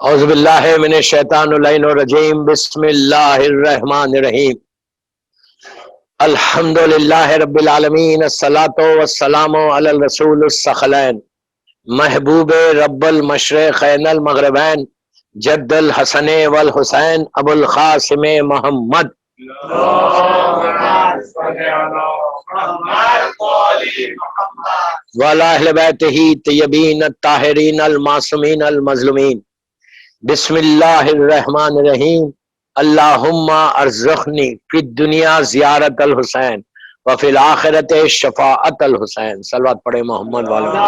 اعوذ باللہ من الشیطان اللعین الرجیم بسم اللہ الرحمن الرحیم الحمد للہ رب العالمین الصلاۃ والسلام علی الرسول الثقلین محبوب رب المشرقین المغربین جد الحسن والحسین ابو القاسم محمد وعلی اہل بیتہ طیبین الطاہرین المعصومین المظلومین بسم اللہ الرحمن الرحیم اللہم ارزقنی فی الدنیا زیارت الحسین وفی الآخرت شفاعت الحسین۔ صلوات پڑھے محمد والا۔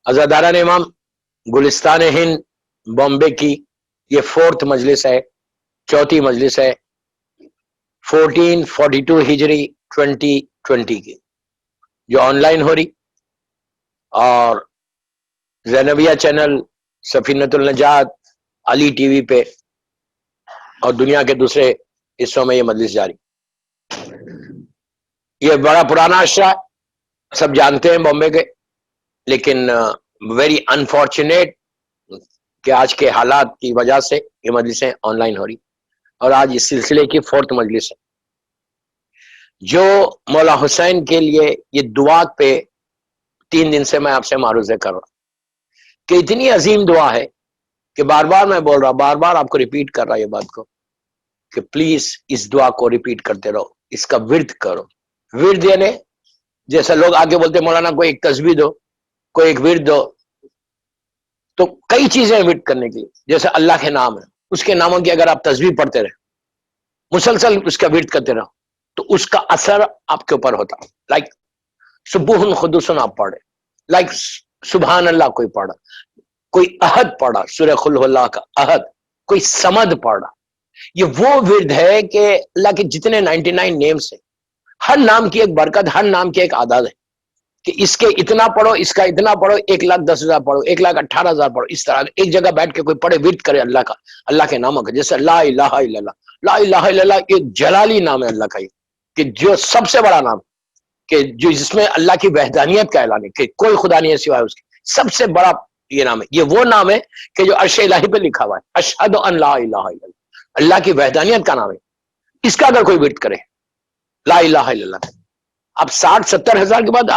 عزاداران امام، گلستان ہند بامبے کی یہ 4th مجلس ہے، 4تھی مجلس ہے 1442 ہجری 2020 کی، جو آن لائن ہو رہی، اور زینبیہ چینل، سفینۃ النجات، علی ٹی وی پہ، اور دنیا کے دوسرے حصوں میں یہ مجلس جاری۔ یہ بڑا پرانا اشرا ہے، سب جانتے ہیں بامبے کے، لیکن ویری انفارچونیٹ کہ آج کے حالات کی وجہ سے یہ مجلسیں آن لائن ہو رہی، اور آج اس سلسلے کی 4th مجلس ہے، جو مولا حسین کے لیے یہ دعا پہ 3 دن سے میں آپ سے معروضے کر رہا ہوں کہ اتنی عظیم دعا ہے کہ بار بار میں بول رہا، بار بار آپ کو ریپیٹ کر رہا یہ بات کو کہ پلیز اس دعا کو ریپیٹ کرتے رہو، اس کا ورد کرو۔ ورد یعنی جیسا لوگ آگے بولتے مولانا کوئی ایک تسبیح دو، کوئی ایک ورد دو، تو کئی چیزیں ورد کرنے کی، جیسے اللہ کے نام ہے، اس کے ناموں کی اگر آپ تسبیح پڑھتے رہے، مسلسل اس کا ورد کرتے رہو، تو اس کا اثر آپ کے اوپر ہوتا۔ لائک سبوح قدوسن آپ پڑھے، لائک سبحان اللہ کوئی پڑھا، کوئی احد پڑھا، سورہ قل هو اللہ کا احد، کوئی سمد پڑھا۔ یہ وہ ورد ہے کہ اللہ کے جتنے 99 نیمز ہیں، ہر نام کی ایک برکت، ہر نام کی ایک عدد ہے کہ اس کے اتنا پڑھو، اس کا اتنا پڑھو، 1,10,000 پڑھو، 1,18,000 پڑھو، اس طرح ایک جگہ بیٹھ کے کوئی پڑھے، ورد کرے اللہ کا، اللہ کے ناموں کا، جیسے لا الہ الا اللہ، لا الہ الا اللہ یہ جلالی نام ہے اللہ کا، یہ کہ جو سب سے بڑا نام، کہ جو جس میں اللہ کی وحدانیت کا اعلان ہے کہ کوئی خدا نہیں ہے سوائے اس کے، سب سے بڑا یہ نام ہے۔ یہ وہ نام ہے کہ جو عرش الہی پہ لکھا ہوا ہے، اشہد ان لا الہ الا اللہ، اللہ کی وحدانیت کا نام ہے۔ اس کا اگر کوئی ورد کرے لا الہ الا اللہ، اب 60-70 ہزار کے بعد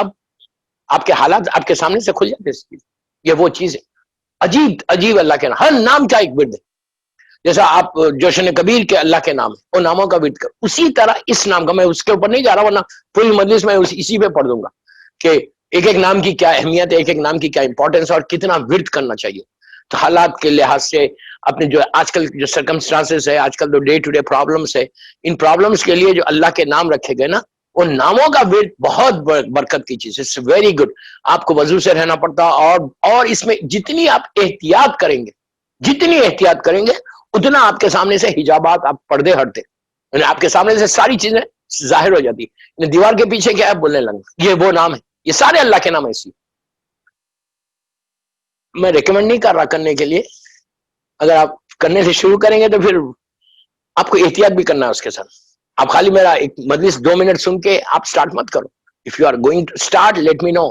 آپ کے حالات آپ کے سامنے سے کھل جاتے ہیں۔ یہ وہ چیز ہے عجیب عجیب، اللہ کے نام، ہر نام کا ایک ورد ہے۔ جیسا آپ جوشن کبیر کے اللہ کے نام ہے، وہ ناموں کا ورد کر، اسی طرح اس نام کا، میں اس کے اوپر نہیں جا رہا، ورنہ پوری مجلس میں اسی پہ پڑھ دوں گا کہ ایک ایک نام کی کیا اہمیت ہے، ایک ایک نام کی کیا امپورٹنس ہے، اور کتنا ورد کرنا چاہیے۔ تو حالات کے لحاظ سے اپنے جو آج کل جو سرکمسٹانسز ہے، آج کل جو ڈے ٹو ڈے پرابلمس ہے، ان پرابلمس کے لیے جو اللہ کے نام رکھے گئے نا، ان ناموں کا ورد بہت برکت کی چیز ہے، اٹس ویری گڈ۔ آپ کو وضو سے رہنا پڑتا، اور اس میں جتنی آپ احتیاط کریں گے، جتنی احتیاط کریں گے، اتنا آپ کے سامنے سے حجابات، آپ پردے ہٹتے، یعنی آپ کے سامنے سے ساری چیزیں ظاہر ہو جاتی ہیں۔ دیوار کے پیچھے کیا ہے بولنے لگا، یہ وہ نام ہے، یہ سارے اللہ کے نام ہے۔ اسی میں ریکمینڈ نہیں کر رہا کرنے کے لیے، اگر آپ کرنے سے شروع کریں گے تو پھر آپ کو احتیاط بھی کرنا ہے اس کے ساتھ۔ آپ خالی میرا ایک مجلس 2 منٹ سن کے آپ سٹارٹ مت کرو۔ If you are going to start, let me know,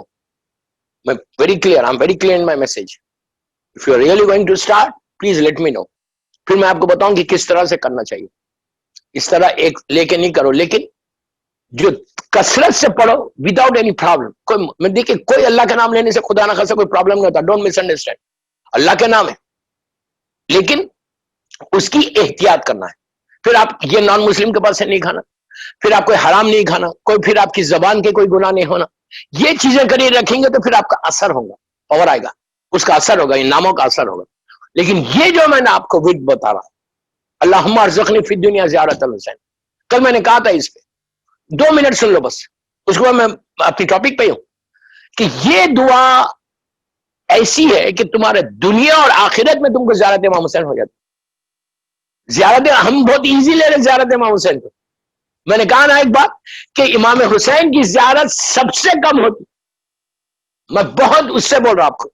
میں very clear, I am very clear in my message. If you are really going to start, please let me know, پھر میں آپ کو بتاؤں کہ کس طرح سے کرنا چاہیے۔ اس طرح ایک لے کے نہیں کرو، لیکن جو کثرت سے پڑھو وداؤٹ اینی پرابلم۔ کوئی میں دیکھیے، کوئی اللہ کا نام لینے سے خدا نہ خاصا کوئی پرابلم نہیں ہوتا، ڈونٹ مس انڈرسٹینڈ، اللہ کا نام ہے، لیکن اس کی احتیاط کرنا ہے۔ پھر آپ یہ نان مسلم کے پاس سے نہیں کھانا، پھر آپ کوئی حرام نہیں کھانا، کوئی پھر آپ کی زبان کے کوئی گناہ نہیں ہونا، یہ چیزیں کریے رکھیں گے تو پھر آپ کا اثر ہوگا، پاور آئے گا، اس کا اثر ہوگا، ان ناموں کا اثر ہوگا۔ لیکن یہ جو میں نے آپ کو ورد بتا رہا، اللہم ارزقنی فی الدنیا زیارت الحسین، کل میں نے کہا تھا، اس پہ 2 منٹ سن لو بس، اس کے بعد میں اپنی ٹاپک پہ ہوں کہ یہ دعا ایسی ہے کہ تمہارے دنیا اور آخرت میں تم کو زیارت امام حسین ہو جاتی۔ زیارت ہم بہت ایزی لے رہے زیارت امام حسین کو۔ میں نے کہا نا ایک بات کہ امام حسین کی زیارت سب سے کم ہوتی، میں بہت اس سے بول رہا آپ کو،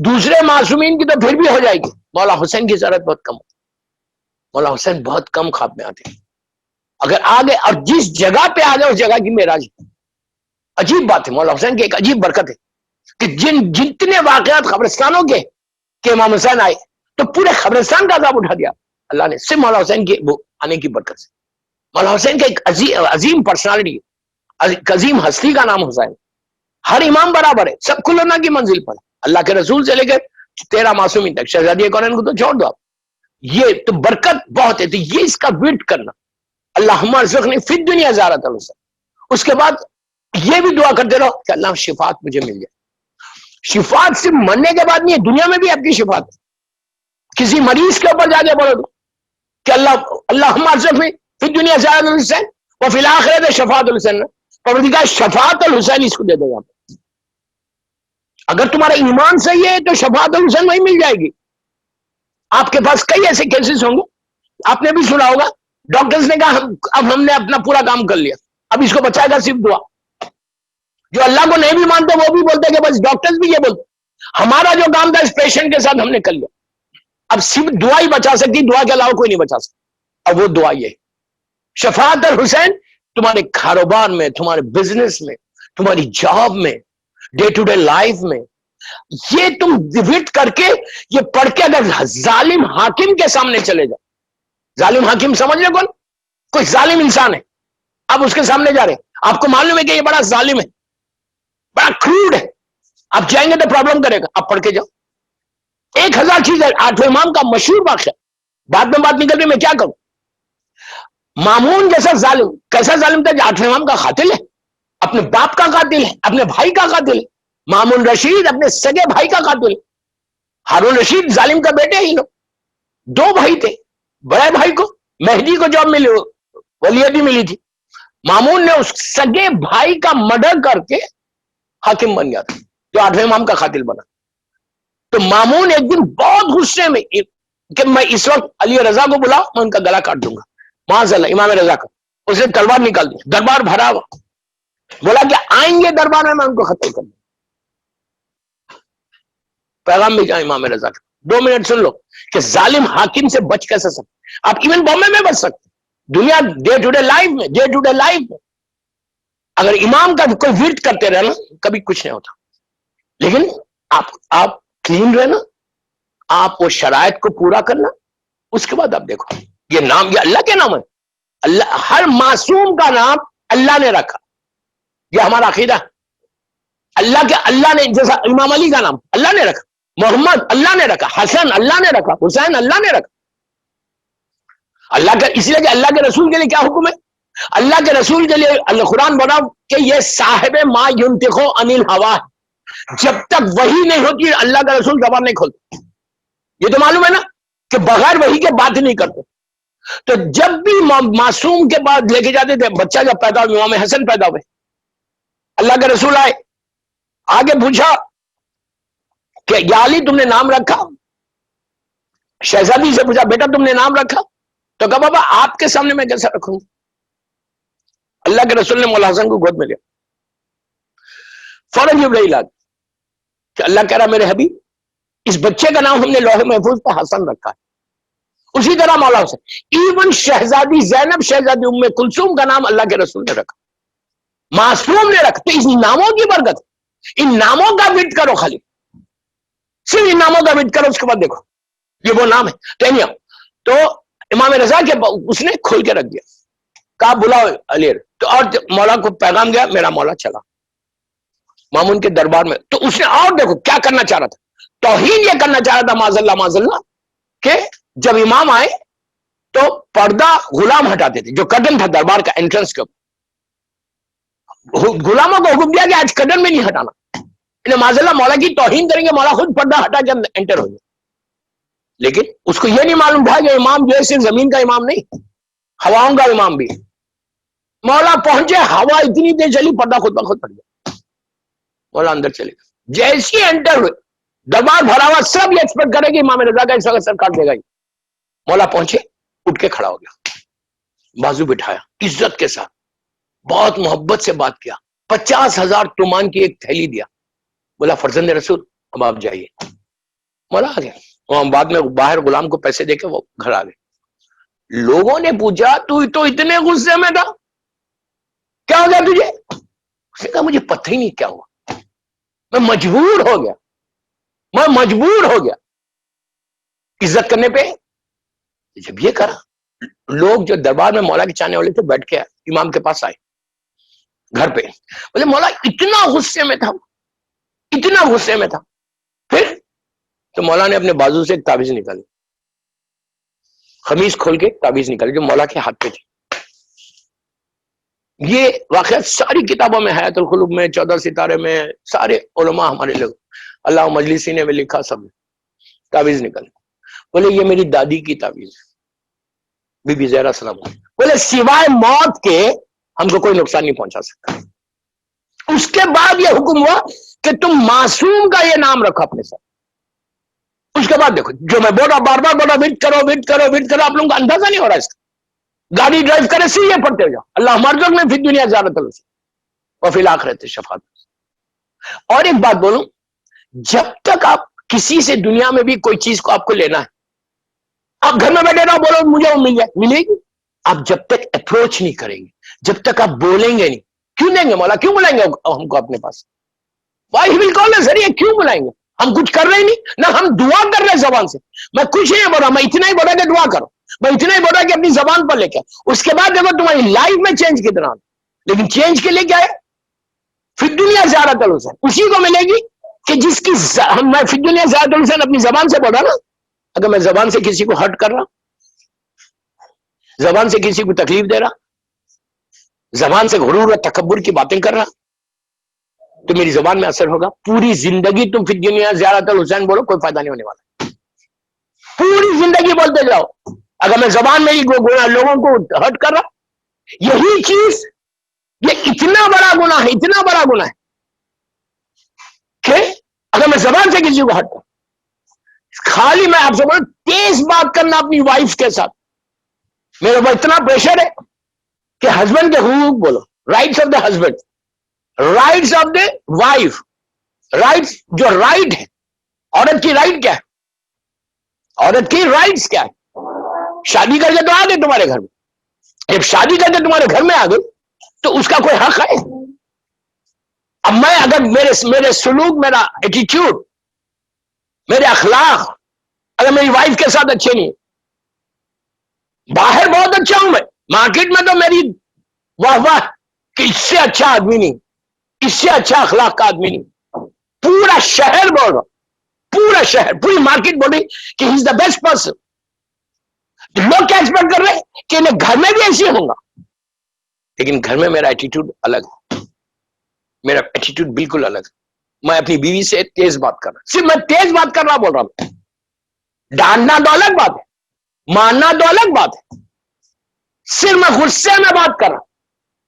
دوسرے معصومین کی تو پھر بھی ہو جائے گی، مولا حسین کی زیارت بہت کم ہوتی۔ مولا حسین بہت کم خواب میں آتے ہیں، اگر آگے اور جس جگہ پہ آ جائے اس جگہ کی معراج، عجیب بات ہے، مولا حسین کی ایک عجیب برکت ہے۔ کہ جتنے واقعات قبرستانوں کے کہ امام حسین آئے تو پورے قبرستان کا عذاب اٹھا دیا اللہ نے، صرف مولا حسین کے آنے کی برکت سے. مولا حسین کا ایک عظیم پرسنالٹی، عظیم ہستی کا نام حسین. ہر امام برابر ہے، سب کھلنا کی منزل پر. اللہ کے رسول سے لے کر 13 معصومین تک، شہزادی کونین کو تو چھوڑ دو آپ. یہ تو برکت بہت ہے. تو یہ اس کا ورد کرنا، اللہم ارزقنی فی الدنیا زیارت الحسین. اس کے بعد یہ بھی دعا کرتے رہو کہ اللہ شفاعت مجھے مل جائے. شفاعت صرف مرنے کے بعد نہیں ہے، دنیا میں بھی آپ کی شفاعت. کسی مریض کے اوپر جا کے بولو کہ اللہم ارزقنی فی الدنیا زیارت الحسین وفی الآخرۃ شفاعت الحسین. پروردگار شفاعت الحسین اس کو دے دے گا. اگر تمہارا ایمان صحیح ہے تو شفاعت الحسین وہی مل جائے گی. آپ کے پاس کئی ایسے کیسز ہوں گے، آپ نے بھی سنا ہوگا، ڈاکٹرز نے کہا اب ہم نے اپنا پورا کام کر لیا، اب اس کو بچائے گا صرف دعا. جو اللہ کو نہیں بھی مانتے وہ بھی بولتے کہ بس ڈاکٹرز بھی یہ بولتے ہمارا جو کام تھا اس پیشنٹ کے ساتھ ہم نے کر لیا، اب صرف دعا ہی بچا سکتی، دعا کے علاوہ کوئی نہیں بچا سکتا. اب وہ دعا یہ شفاعت الحسین تمہارے کاروبار میں، تمہارے بزنس میں، تمہاری جاب میں، ڈے ٹو ڈے لائف میں. یہ تم ورد کر کے یہ پڑھ کے اگر ظالم حاکم کے سامنے چلے جاؤ، ظالم حاکم سمجھ لے کون؟ کوئی ظالم انسان ہے، آپ اس کے سامنے جا رہے ہیں، آپ کو معلوم ہے کہ یہ بڑا ظالم ہے، بڑا کروڈ ہے، آپ جائیں گے تو پرابلم کرے گا. آپ پڑھ کے جاؤ. 1000 چیزیں. 8ویں امام کا مشہور واقعہ، بعد میں بات نکل رہی میں کیا کروں. مامون جیسا ظالم، کیسا ظالم تھا؟ 8ویں امام کا قاتل ہے، اپنے باپ کا قاتل ہے، اپنے بھائی کا قاتل ہے. مامون رشید اپنے سگے بھائی کا قاتل ہے. ہارون رشید ظالم کا بیٹے ہی لوگ، 2 بھائی تھے. بڑے بھائی کو مہدی کو جاب ملی، ولیعہد ملی تھی. مامون نے اس سگے بھائی کا مرڈر کر کے حاکم بن گیا تھا، جو 8ویں امام کا قاتل بنا. تو مامون ایک دن بہت غصے میں کہ میں اس وقت علی رضا کو بلاؤ، میں ان کا گلا کاٹ دوں گا. معاذ اللہ، امام رضا کا اس نے تلوار نکال دی، دربار بھرا ہوا، بولا کہ آئیں گے دربار میں ان کو ختم کر دوں. پیغام بھی کیا امام رضا کا، 2 منٹ سن لو کہ ظالم حاکم سے بچ کیسے سکتے. آپ ایون بامبے میں بچ سکتے، دنیا ڈے ٹو ڈے لائف میں، ڈے ٹو ڈے لائف میں اگر امام کا کوئی ورد کرتے رہنا کبھی کچھ نہیں ہوتا. لیکن آپ کلین رہنا، آپ وہ شرائط کو پورا کرنا، اس کے بعد آپ دیکھو. یہ نام یہ اللہ کے نام ہے. اللہ ہر معصوم کا نام اللہ نے رکھا، یہ ہمارا عقیدہ. اللہ نے، جیسا امام علی کا نام اللہ نے رکھا، محمد اللہ نے رکھا، حسن اللہ نے رکھا، حسین اللہ نے رکھا. اللہ کا، اس لیے کہ اللہ کے رسول کے لیے کیا حکم ہے؟ اللہ کے رسول کے لیے اللہ قرآن بنا کہ یہ صاحب ما ينطق عن الہوا، جب تک وحی نہیں ہوتی اللہ کا رسول زبان نہیں کھولتا. یہ تو معلوم ہے نا کہ بغیر وحی کے بات نہیں کرتے. تو جب بھی معصوم کے بعد لے کے جاتے تھے، بچہ جب پیدا ہوا، امام حسن پیدا ہوئے، اللہ کے رسول آئے، آگے پوچھا کہ یا علی تم نے نام رکھا؟ شہزادی سے پوچھا بیٹا تم نے نام رکھا؟ تو کہا بابا آپ کے سامنے میں کیسا رکھوں گا. اللہ کے رسول نے مولا حسن کو گود میں لیا، فوراً جبرائیل آ گیا کہ اللہ کہہ رہا میرے حبیب اس بچے کا نام ہم نے لوح محفوظ پہ حسن رکھا ہے. اسی طرح مولا حسن، ایون شہزادی زینب، شہزادی ام کلثوم کا نام اللہ کے رسول نے رکھا، معصوم نے رکھا. تو اس ناموں کی برکت، ان ناموں کا ورد کرو، خالی صرف ان ناموں کا ورد کرو، اس کے بعد دیکھو یہ وہ نام ہے. تو امام رضا کے اس نے کھول کے رکھ دیا، کہا بلاؤ علی. تو اور مولا کو پیغام گیا، میرا مولا چلا مامون کے دربار میں. تو اس نے اور دیکھو کیا کرنا چاہ رہا تھا، توہین یہ کرنا چاہ رہا تھا معاذ اللہ کہ جب امام آئے تو پردہ غلام ہٹاتے تھے، جو کرٹن تھا دربار کا انٹرنس کے اوپر، غلاموں کو حکم دیا کہ آج کرٹن میں نہیں ہٹانا، انہیں معاذ اللہ مولا کی توہین کریں گے، مولا خود پردہ ہٹا کے انٹر ہو گیا. لیکن اس کو یہ نہیں معلوم تھا کہ امام جو ہے صرف زمین کا امام نہیں، ہواؤں کا امام بھی. مولا پہنچے، ہوا اتنی تیز چلی، پردہ خود بخود پڑ گیا، مولا اندر چلے گا. جیسی انٹر ہوئے، دربار بھرا ہوا، سب یہ ایکسپیکٹ کرے کہ امام رضا کا اس وقت سر کاٹ دے گا. مولا پہنچے، اٹھ کے کھڑا ہو گیا، بازو بٹھایا، عزت کے ساتھ بہت محبت سے بات کیا، 50,000 تومان کی ایک تھیلی دیا، بولا فرزند رسول اب آپ جائیے. مولا آ گیا، وہاں بعد میں باہر غلام کو پیسے دے کے وہ گھر آ گئے. لوگوں نے پوچھا تو اتنے غصے میں تھا، کیا ہو گیا تجھے؟ اس نے کہا مجھے پتہ ہی نہیں کیا ہوا، میں مجبور ہو گیا عزت کرنے پہ. جب یہ کرا، لوگ جو دربار میں مولا کے چاہنے والے تھے بیٹھ کے امام کے پاس آئے گھر پہ، بولے مولا اتنا غصے میں تھا. پھر تو مولا نے اپنے بازو سے ایک تعویذ نکالی، خمیز کھول کے تعویذ نکالی جو مولا کے ہاتھ پہ تھی. یہ واقعہ ساری کتابوں میں، حیات القلوب میں، 14 ستارے میں، سارے علماء ہمارے لوگ، اللہ مجلسی نے بھی لکھا، سب تعویذ نکالی. بولے یہ میری دادی کی تعویذ ہے، بی بی زہرا سلام. بولے سوائے موت کے ہم کو کوئی نقصان نہیں پہنچا سکتا. اس کے بعد یہ حکم ہوا کہ تم معصوم کا یہ نام رکھو اپنے ساتھ. اس کے بعد دیکھو جو میں بول رہا بار بار بول رہا، وٹ کرو. آپ لوگوں کا اندازہ نہیں ہو رہا اس کا. گاڑی ڈرائیو کرے سے یہ پڑھتے جاؤ، اللہ مرزق میں فی دنیا زیارت الحسین وفی الآخرت شفاعت. اور ایک بات بولوں، جب تک آپ کسی سے دنیا میں بھی کوئی چیز کو آپ کو لینا ہے، آپ گھر میں بیٹھے رہو، بولو مجھے وہ ملے گی. آپ جب تک اپروچ نہیں کریں گے، جب تک آپ بولیں گے نہیں، کیوں دیں گے مولا، کیوں بلائیں گے ہم کو اپنے پاس؟ وائی ول کال ذریعے کیوں بلائیں گے؟ ہم کچھ کر رہے نہیں نہ، ہم دعا کر رہے زبان سے. میں کچھ نہیں بول رہا، میں اتنا ہی بول رہا کہ دعا کرو، میں اتنا ہی بول رہا کہ اپنی زبان پر لے کے. اس کے بعد دیکھو تمہاری لائف میں چینج کتنا، لیکن چینج کے لیے کیا ہے؟ فی دنیا زیارت الحسین اسی کو ملے گی کہ جس کی میں فی دنیا زیارت الحسین اپنی زبان سے بول رہا نا. اگر میں زبان سے کسی کو ہرٹ کر رہا، زبان سے کسی کو تکلیف دے رہا، زبان سے غرور اور تکبر کی باتیں کر رہا، تو میری زبان میں اثر ہوگا. پوری زندگی تم فی دنیا زیارت الحسین بولو، کوئی فائدہ نہیں ہونے والا. پوری زندگی بولتے جاؤ، اگر میں زبان میں ہی لوگوں کو ہرٹ کر رہا، یہی چیز یہ اتنا بڑا گناہ ہے کہ اگر میں زبان سے کسی کو ہرٹ کروں. خالی میں آپ سے بولوں، تیز بات کرنا اپنی وائف کے ساتھ. میرے اوپر اتنا پریشر ہے کہ ہسبینڈ کے حقوق بولو، rights of the husband, rights of the wife, rights جو رائٹ ہے. عورت کی رائٹ کیا ہے؟ عورت کی رائٹس کیا ہے؟ شادی کر کے تو آ گئے تمہارے گھر میں، جب شادی کر کے تمہارے گھر میں آ گئے تو اس کا کوئی حق ہے؟ اب میں اگر میرے سلوک، میرا ایٹیٹیوڈ، میرے اخلاق اگر میری وائف کے ساتھ اچھے نہیں، باہر بہت اچھا ہوں میں، مارکیٹ میں تو میری واہ واہ کہ اس سے اچھا آدمی نہیں، اس سے اچھا اخلاق کا آدمی نہیں. پورا شہر بول رہا، پورا شہر، پوری مارکیٹ بول رہی کہ ہی از دا بیسٹ پرسن. لوگ کیا ایکسپیکٹ کر رہے ہیں کہ میں گھر میں بھی ایسے ہوں گا، لیکن گھر میں میرا ایٹیٹیوڈ الگ ہے، میرا ایٹیٹیوڈ بالکل الگ ہے. میں اپنی بیوی سے تیز بات کر رہا، صرف میں تیز بات کر رہا بول رہا ہوں. ڈانٹنا تو الگ بات ہے، ماننا تو الگ بات ہے. صرف میں غصے میں بات کر رہا،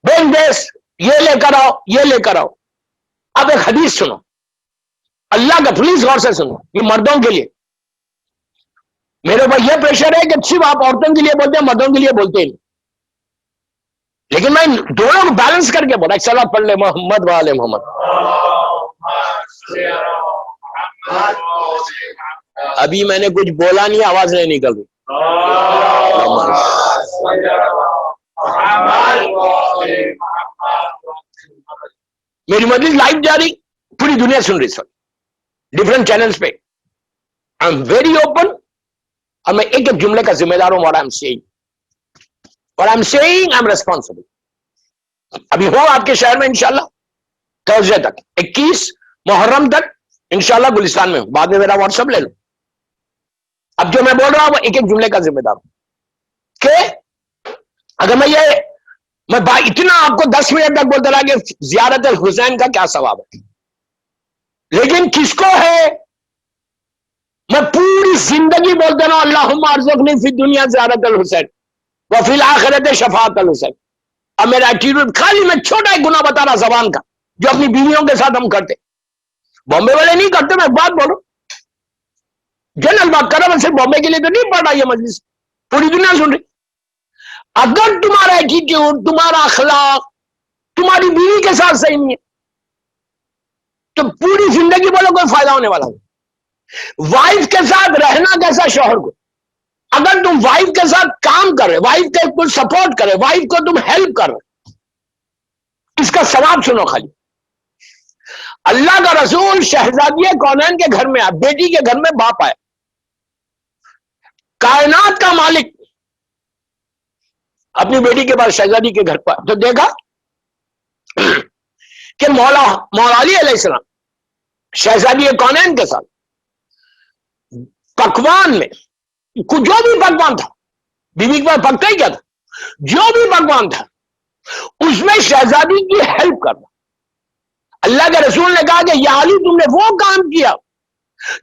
بین دیس یہ لے کر آؤ، یہ لے کر آؤ. اب ایک حدیث سنو، اللہ کا پلیز غور سے سنو، یہ مردوں کے لیے. میرے اوپر یہ پریشر ہے کہ صرف آپ عورتوں کے لیے بولتے ہیں، مردوں کے لیے بولتے ہیں، لیکن میں دونوں کو بیلنس کر کے بولا. ایک صلوات پڑھ لے محمد وآل محمد. ابھی میں نے کچھ بولا نہیں، آواز نہیں نکل رہی. میری مجلس لائیو جاری، پوری دنیا سن رہی، سر ڈفرنٹ چینلز پہ. آئی ایم ویری اوپن، اور میں ایک ایک جملے کا ذمہ دار ہوں. اور آئی ایم ریسپانسبل. ابھی ہو آپ کے شہر میں انشاءاللہ تھرسڈے تک، 21 محرم تک انشاءاللہ گلستان میں ہوں. بعد میں میرا واٹس ایپ لے لو. اب جو میں بول رہا ہوں وہ ایک ایک جملے کا ذمہ دار ہوں کہ اگر میں اتنا آپ کو 10 منٹ تک بولتا رہا کہ زیارت الحسین کا کیا ثواب ہے، لیکن کس کو ہے؟ میں پوری زندگی بولتا رہا اللہم ارزقنی فی دنیا زیارت الحسین وفی الآخرت شفاعت الحسین. اب میرا ایٹیٹیوڈ خالی میں چھوٹا ایک گناہ بتا رہا زبان کا، جو اپنی بیویوں کے ساتھ ہم کرتے. بامبے والے نہیں کرتے، میں ایک بات بولوں، جنرل بات کر رہا، میں صرف بامبے کے لیے تو نہیں پڑھ رہا، یہ مجلس پوری دنیا سن رہی. اگر تمہارا ایٹیٹیوڈ، تمہارا اخلاق تمہاری بیوی کے ساتھ صحیح نہیں ہے تو پوری زندگی بولو کوئی فائدہ ہونے والا نہیں. وائف کے ساتھ رہنا کیسا شوہر کو، اگر تم وائف کے ساتھ کام کر رہے، وائف کے کچھ سپورٹ کرے، وائف کو تم ہیلپ کر رہے، اس کا ثواب سنو. خالی اللہ کا رسول شہزادی کونین کے گھر میں آیا، بیٹی کے گھر میں باپ آیا، کائنات کا مالک اپنی بیٹی کے بعد شہزادی کے گھر پر، تو دیکھا کہ مولا علی علیہ السلام شہزادی کونین کے ساتھ پکوان میں جو بھی پکوان تھا، بیوی کے پاس پکتا ہی کیا تھا، جو بھی پکوان تھا اس میں شہزادی کی ہیلپ کرنا۔ اللہ کے رسول نے کہا کہ یا علی تم نے وہ کام کیا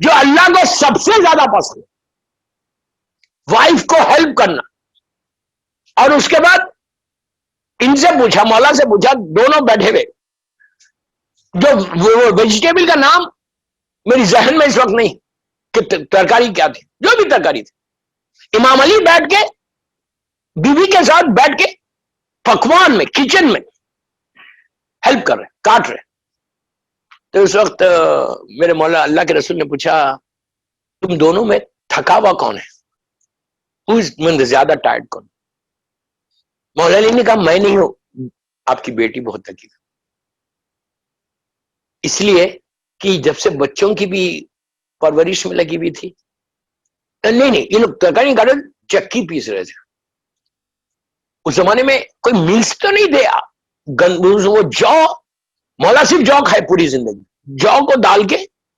جو اللہ کو سب سے زیادہ پسند، وائف کو ہیلپ کرنا۔ اور اس کے بعد ان سے پوچھا، مولا سے پوچھا، دونوں بیٹھے ہوئے، جو ویجیٹیبل کا نام میری ذہن میں اس وقت نہیں کہ ترکاری کیا تھی، جو بھی ترکاری تھی، امام علی بیٹھ کے بیوی کے ساتھ بیٹھ کے پکوان میں، کچن میں ہیلپ کر رہے، کاٹ رہے۔ تو اس وقت میرے مولا اللہ کے رسول نے پوچھا تم دونوں میں تھکا ہوا کون ہے، زیادہ ٹائرڈ کون؟ مولا علی نے کہا میں نہیں ہوں، آپ کی بیٹی بہت تھکی، اس لیے کہ جب سے بچوں کی بھی پرورش میں لگی ہوئی تھی، نہیں یہ لوگ ترکاری کاٹ رہے، چکی پیس رہے تھے۔ اس زمانے میں کوئی ملس تو نہیں دے، وہ جو مولا صرف جو کھائے پوری زندگی، جو کو ڈال کے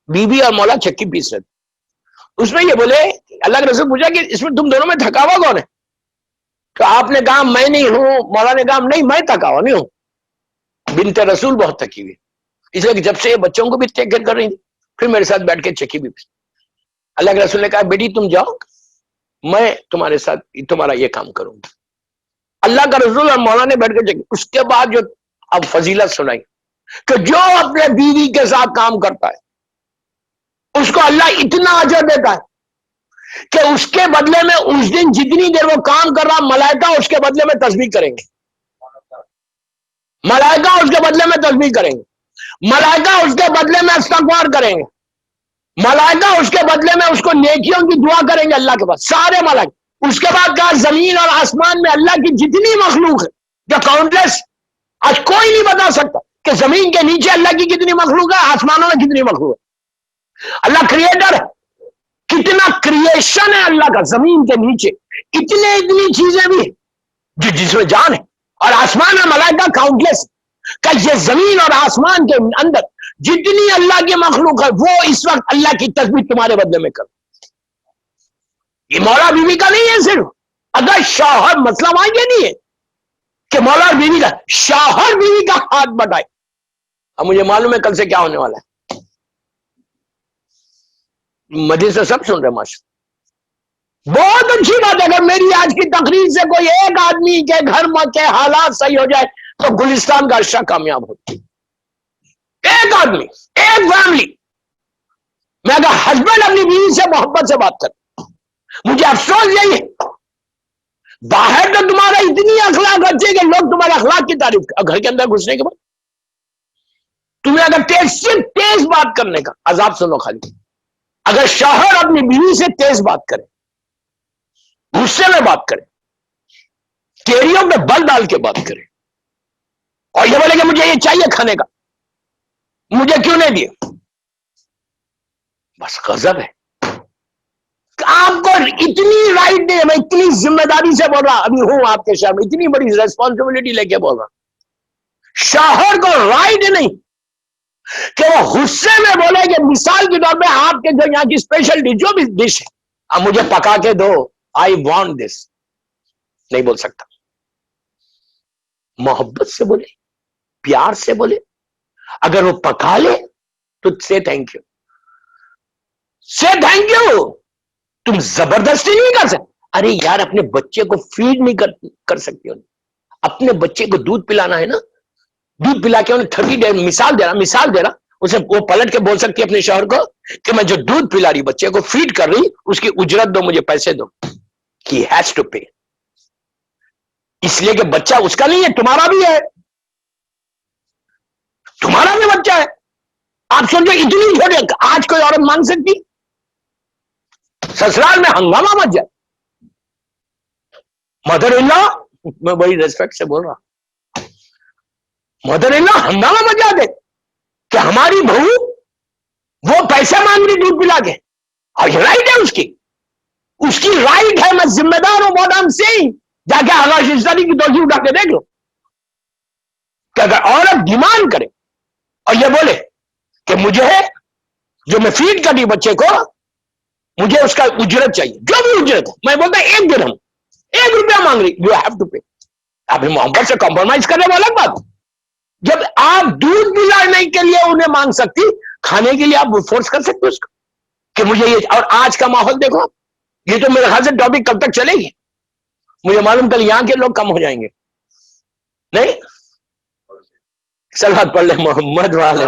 بیوی اور مولا چکی پیس رہے تھے۔ اس میں یہ بولے، اللہ کے رسول پوچھا کہ اس میں تم دونوں میں تھکا ہوا کون ہے؟ تو آپ نے کہا میں نہیں ہوں، مولا نے کہا نہیں میں تھکا ہوا نہیں ہوں، بنت رسول بہت تھکی ہوئی، اس لیے کہ جب سے یہ بچوں کو بھی ٹیک کیئر کر رہی تھی، پھر میرے ساتھ بیٹھ کے چکی بھی پیس۔ اللہ کے رسول نے کہا بیٹی تم جاؤ، میں تمہارے ساتھ تمہارا یہ کام کروں گا۔ اللہ کا رسول اور مولا نے بیٹھ کے چکی۔ اس کے بعد جو اب فضیلت سنائی کہ جو اپنے بیوی کے ساتھ کام کرتا ہے اس کو اللہ اتنا اجر دیتا ہے کہ اس کے بدلے میں اس دن جتنی دیر وہ کام کر رہا، ملائکہ اس کے بدلے میں تسبیح کریں گے، ملائکہ اس کے بدلے میں تسبیح کریں گے، ملائکہ اس کے بدلے میں استغفار کریں گے، ملائکہ اس کے بدلے میں اس کو نیکیوں کی دعا کریں گے اللہ کے پاس، سارے ملائکہ۔ اس کے بعد کہا زمین اور آسمان میں اللہ کی جتنی مخلوق ہے جو کاؤنٹلیس، آج کوئی نہیں بتا سکتا کہ زمین کے نیچے اللہ کی کتنی مخلوق ہے، آسمانوں میں کتنی مخلوق ہے۔ اللہ کریٹر ہے، کتنا کریشن ہے اللہ کا زمین کے نیچے، اتنی چیزیں بھی جو جس میں جان ہے، اور آسمان میں ملائکہ کاؤنٹلیس کہ یہ زمین اور آسمان کے اندر جتنی اللہ کی مخلوق ہے وہ اس وقت اللہ کی تسبیح تمہارے بدلے میں کر۔ یہ مولا بیوی کا نہیں ہے صرف، اگر شوہر، مسئلہ وہاں یہ نہیں ہے کہ مولا اور بیوی کا، شوہر بیوی کا ہاتھ بٹائے۔ اب مجھے معلوم ہے کل سے کیا ہونے والا ہے، مجھے سے سب سن رہے ماشاء، بہت اچھی بات ہے۔ اگر میری آج کی تقریر سے کوئی ایک آدمی کے گھر کے حالات صحیح ہو جائے تو گلستان کا عرصہ کامیاب ہوتی، ایک آدمی، ایک فیملی میں اگر ہسبینڈ اپنی بیوی سے محبت سے بات کرے، مجھے افسوس یہی ہے باہر تو تمہارا اتنی اخلاق اچھے کہ لوگ تمہارے اخلاق کی تعریف کریں، گھر کے اندر گھسنے کے بعد تمہیں اگر صرف تیز بات کرنے کا عذاب سنو خالی، اگر شوہر اپنی بیوی سے تیز بات کرے، غصے میں بات کرے، کیریوں پہ بل ڈال کے بات کرے، اور یہ بولے کہ مجھے یہ چاہیے کھانے کا، مجھے کیوں نہیں دیا، بس غضب ہے۔ آپ کو اتنی رائٹ نہیں ہے، میں اتنی ذمہ داری سے بول رہا ابھی ہوں آپ کے شہر میں، اتنی بڑی ریسپانسبلٹی لے کے بول رہا، شوہر کو رائٹ نہیں کہ وہ غصے میں بولے کہ مثال کے طور پہ آپ کے جو یہاں کی اسپیشل ڈش، جو بھی ڈش ہے، اب مجھے پکا کے دو، آئی وانٹ دس، نہیں بول سکتا۔ محبت سے بولے، پیار سے بولے، اگر وہ پکا لے تو سے تھینک یو، سے تھینک یو۔ تم زبردستی نہیں کر سکتے، ارے یار اپنے بچے کو فیڈ نہیں کر سکتے، اپنے بچے کو دودھ پلانا ہے نا، دودھ پلا کے انہیں 30 ڈے مثال دے رہا اسے، وہ پلٹ کے بول سکتی ہے اپنے شوہر کو کہ میں جو دودھ پلا رہی، بچے کو فیڈ کر رہی، اس کی اجرت دو، مجھے پیسے دو، he has to pay، اس لیے کہ بچہ اس کا نہیں ہے، تمہارا بھی ہے، تمہارا بھی بچہ ہے۔ آپ سوچو اتنی چھوٹی، آج کوئی عورت مانگ سکتی؟ سسرال میں ہنگامہ مچ جائے، مدر ان لا، میں بڑی ریسپیکٹ سے بول رہا، مدر ان لا ہنگامہ مچا دے، کہ ہماری بہو وہ پیسے مانگ رہی دودھ پلا کے، اور یہ رائٹ ہے اس کی رائٹ ہے، میں ذمہ دار ہوں. بہت ہم سے جا کے آغاز رشتہ کی توجہ اٹھا کے دیکھ لو کہ اگر عورت ڈیمانڈ کرے اور یہ بولے کہ مجھے ہے جو میں فیڈ کر رہی بچے کو، مجھے اس کا اجرت چاہیے، جو بھی اجرت ہے، میں بولتا 1 درہم 1 روپیہ مانگ رہی، یو ہیو ٹو پے. ابھی محبت سے کمپرومائز کرنے والا بات. جب آپ دودھ پلانے کے لیے انہیں مانگ سکتی، کھانے کے لیے آپ فورس کر سکتے اس کو کہ مجھے یہ. اور آج کا ماحول دیکھو، یہ تو میرے خیال سے ٹاپک کب تک چلے گی مجھے معلوم، کل یہاں کے لوگ کم ہو جائیں گے. نہیں صلوات پڑھ لے محمد والے.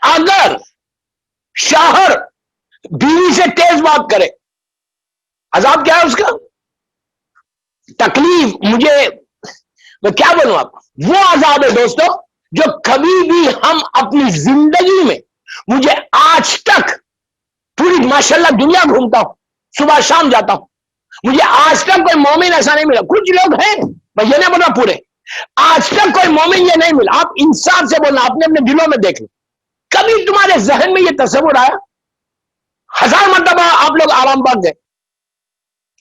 اگر شوہر بیوی سے تیز بات کرے، عذاب کیا ہے اس کا؟ تکلیف. میں کیا بولوں آپ، وہ عذاب ہے دوستو جو کبھی بھی ہم اپنی زندگی میں، مجھے آج تک پوری ماشاءاللہ دنیا گھومتا ہوں، صبح شام جاتا ہوں، مجھے آج تک کوئی مومن ایسا نہیں ملا. کچھ لوگ ہیں، میں یہ نہیں بول رہا پورے، آج تک کوئی مومن یہ نہیں ملا. آپ انصاف سے بولنا، اپنے اپنے دلوں میں دیکھ لیں، کبھی تمہارے ذہن میں یہ تصور آیا؟ 1000 مرتبہ آپ لوگ آرام باغ گئے،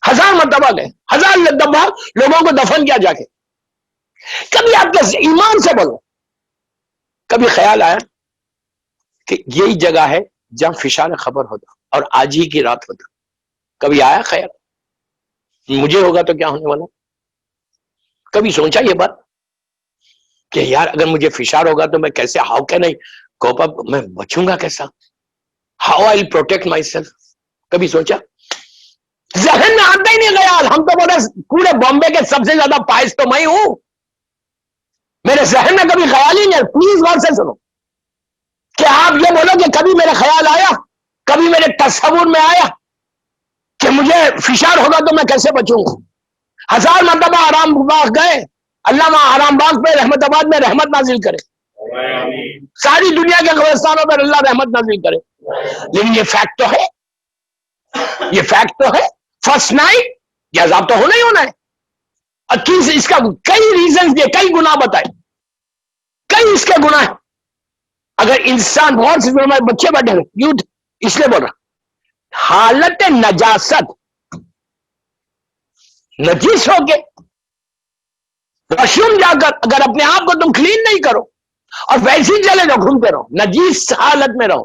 1000 مرتبہ گئے، 1000 مرتبہ لوگوں کو دفن کیا جا کے، کبھی آپ کے ایمان سے بولو، کبھی خیال آیا کہ یہی جگہ ہے جہاں فشار خبر ہوتا اور آج ہی کی رات ہوتا؟ کبھی آیا خیال مجھے ہوگا تو کیا ہونے والا؟ کبھی سوچا یہ بات کہ یار اگر مجھے فشار ہوگا تو میں کیسے، ہاؤ کین آئی کوپ اپ، میں بچوں گا کیسا، how I protect my self? کبھی سوچا؟ ذہن میں آتا ہی نہیں خیال. ہم تو بولے پورے بامبے کے سب سے زیادہ پائس تو میں ہوں، میرے ذہن میں کبھی خیال ہی نہیں. پلیز غور سے سنو کہ آپ یہ بولو کہ کبھی میرے خیال آیا، کبھی میرے تصور میں آیا کہ مجھے فشار ہوگا تو میں کیسے بچوں گا؟ 1000 مرتبہ آرام باغ گئے، اللہ وہاں آرام باغ پہ رحمت آباد میں رحمت نازل کرے، ساری دنیا کے قبرستانوں پر اللہ رحمت نازل کرے. لیکن یہ فیکٹ تو ہے، یہ فیکٹ تو ہے، فرسٹ نائٹ یہ عذاب تو ہونا ہی ہونا ہے. اس کا کئی ریزنز دیے، کئی گناہ بتائے، کئی اس کے گناہ. اگر انسان بہت سے بچے بیٹھے یوتھ، اس لیے بول رہا، حالت نجاست، نجیس ہو کے واش روم جا کر اگر اپنے آپ کو تم کلین نہیں کرو اور ویسے ہی چلے جاؤ، گھومتے رہو، نجیس حالت میں رہو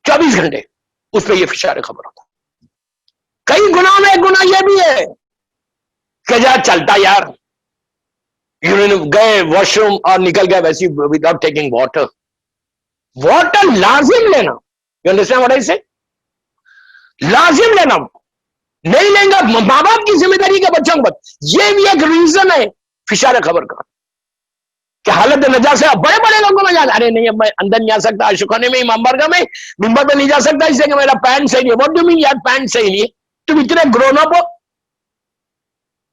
24 گھنٹے، اس پہ یہ فشار خبر ہوتا. کئی گناہ میں ایک گناہ یہ بھی ہے کہ جا چلتا یار گئے واش روم اور نکل گئے ویسی وداؤٹ ٹیکنگ واٹر. واٹر لازم لینا، یو انڈرسٹینڈ واٹ آئی سے؟ لازم لینا، نہیں لیں گا ماں باپ کی ذمہ داری کا بچوں پر. یہ بھی ایک ریزن ہے فشار خبر کا کہ حالت نجاست. بڑے بڑے لوگوں میں جانا، ارے نہیں اب میں اندر نہیں آ سکتا، عاشقانے میں امام بارگاہ میں ممبر پہ نہیں جا سکتا اس لیے کہ میرا پینٹ صحیح نہیں ہے. واٹ ڈو مین یار پینٹ صحیح نہیں ہے؟ تم اتنے گرون اپ ہو،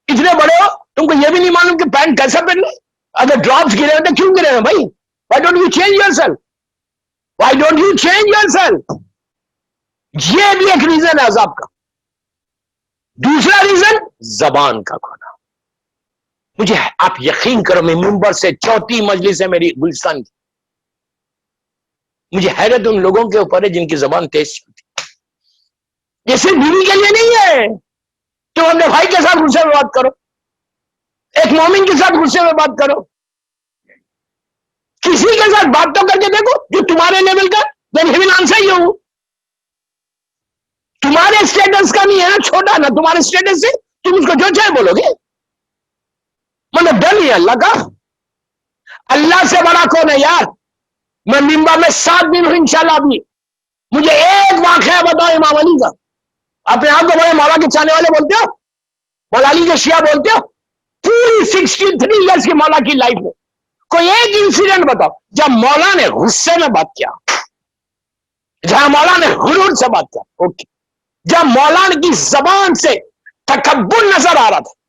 اتنے بڑے ہو، تم کو یہ بھی نہیں معلوم کہ پینٹ کیسا پہننا؟ اگر ڈراپس گرے ہوتے کیوں گرے ہیں بھائی؟ Why don't you change your self? Why don't you change your self? یہ بھی ایک ریزن ہے عذاب کا. دوسرا ریزن زبان کا کھونا. مجھے آپ یقین کرو، میں ممبر سے 4تھی مجلس ہے میری گلستان کی، مجھے حیرت ان لوگوں کے اوپر ہے جن کی زبان تیز چلتی. یہ صرف بیوی کے لیے نہیں ہے، تم اپنے بھائی کے ساتھ غصے میں بات کرو، ایک مومن کے ساتھ غصے میں بات کرو، کسی کے ساتھ بات تو کر کے دیکھو جو تمہارے لیول کا. دین ہی ول آنسر یو. تمہارے اسٹیٹس کا نہیں ہے نا، چھوٹا نا تمہارے اسٹیٹس سے، تم اس کو جو چاہے بولو گے. مطلب ڈر نہیں ہے اللہ کا. اللہ سے بڑا کون ہے یار؟ میں ممبر میں 7 دن ہوں انشاءاللہ. ابھی مجھے ایک واقعہ بتاؤ امام علی کا. اپنے آپ کو بڑے مولا کے چاہنے والے بولتے ہو، مولا علی کے شیعہ بولتے ہو، پوری 63 ایئرس کی مولا کی لائف میں کوئی ایک انسیڈنٹ بتاؤ جب مولا نے غصے میں بات کیا، جہاں مولا نے غرور سے بات کیا، اوکے، جب مولانا کی زبان سے تکبر نظر آ رہا تھا.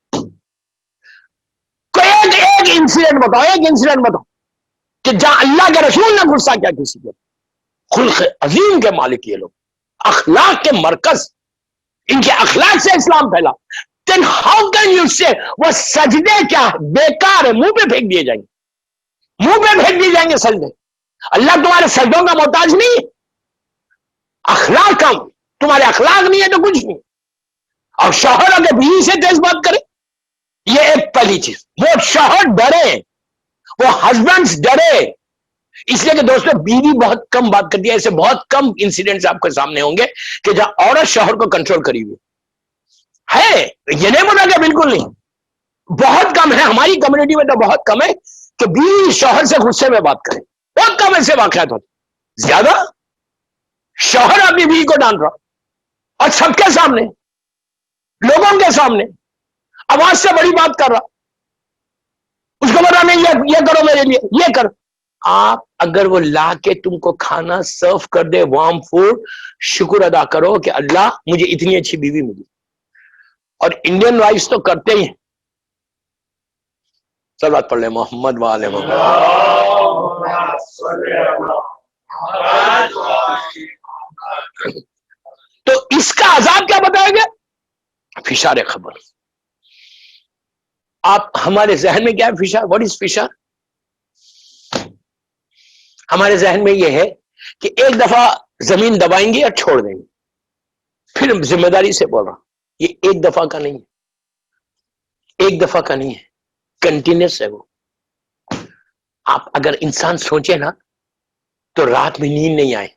کوئی ایک انسیڈنٹ بتاؤ، ایک انسیڈنٹ بتاؤ کہ جہاں اللہ کے رسول نے غصہ کیا کسی کو. خلق عظیم کے مالک یہ لوگ، اخلاق کے مرکز، ان کے اخلاق سے اسلام پھیلا. then how can you say وہ سجدے کیا ہے؟ بیکار ہے، منہ پہ پھینک دیے جائیں گے، منہ پہ پھینک دیے جائیں گے سجدے. اللہ تمہارے سجدوں کا محتاج نہیں ہے. اخلاق کم، تمہارے اخلاق نہیں ہے تو کچھ نہیں. اور شوہر اگر بیوی سے تیز بات کرے، یہ ایک پہلی چیز. وہ شوہر ڈرے، وہ ہسبینڈز ڈرے. اس لیے کہ دوستو بیوی بہت کم بات کرتی ہے. ایسے بہت کم انسیڈنٹس آپ کے سامنے ہوں گے کہ جہاں عورت شوہر کو کنٹرول کری ہوئی ہے. یہ نہیں بولا کہ بالکل نہیں، بہت کم ہے. ہماری کمیونٹی میں تو بہت کم ہے کہ بیوی شوہر سے غصے میں بات کرے. بہت کم ایسے واقعات ہوتے. زیادہ شوہر اپنی بیوی کو ڈانٹ رہا اور سب کے سامنے، لوگوں کے سامنے آواز سے بڑی بات کر رہا، اس کو بتا نہیں یہ کرو میرے لیے، یہ کر. آپ اگر وہ لا کے تم کو کھانا سرو کر دے، وارم فوڈ، شکر ادا کرو کہ اللہ مجھے اتنی اچھی بیوی ملی. اور انڈین وائفز تو کرتے ہی ہیں. صلوات پڑھ لیں محمد وآل محمد. تو اس کا عذاب کیا بتایا گیا؟ فشار خبر. آپ ہمارے ذہن میں کیا ہے فشار؟ What is فشار؟ ہمارے ذہن میں یہ ہے کہ ایک دفعہ زمین دبائیں گے اور چھوڑ دیں گے. پھر ذمہ داری سے بول رہا ہوں، یہ ایک دفعہ کا نہیں ہے، ایک دفعہ کا نہیں ہے، کنٹینیوس ہے وہ. آپ اگر انسان سوچے نا تو رات میں نیند نہیں آئے،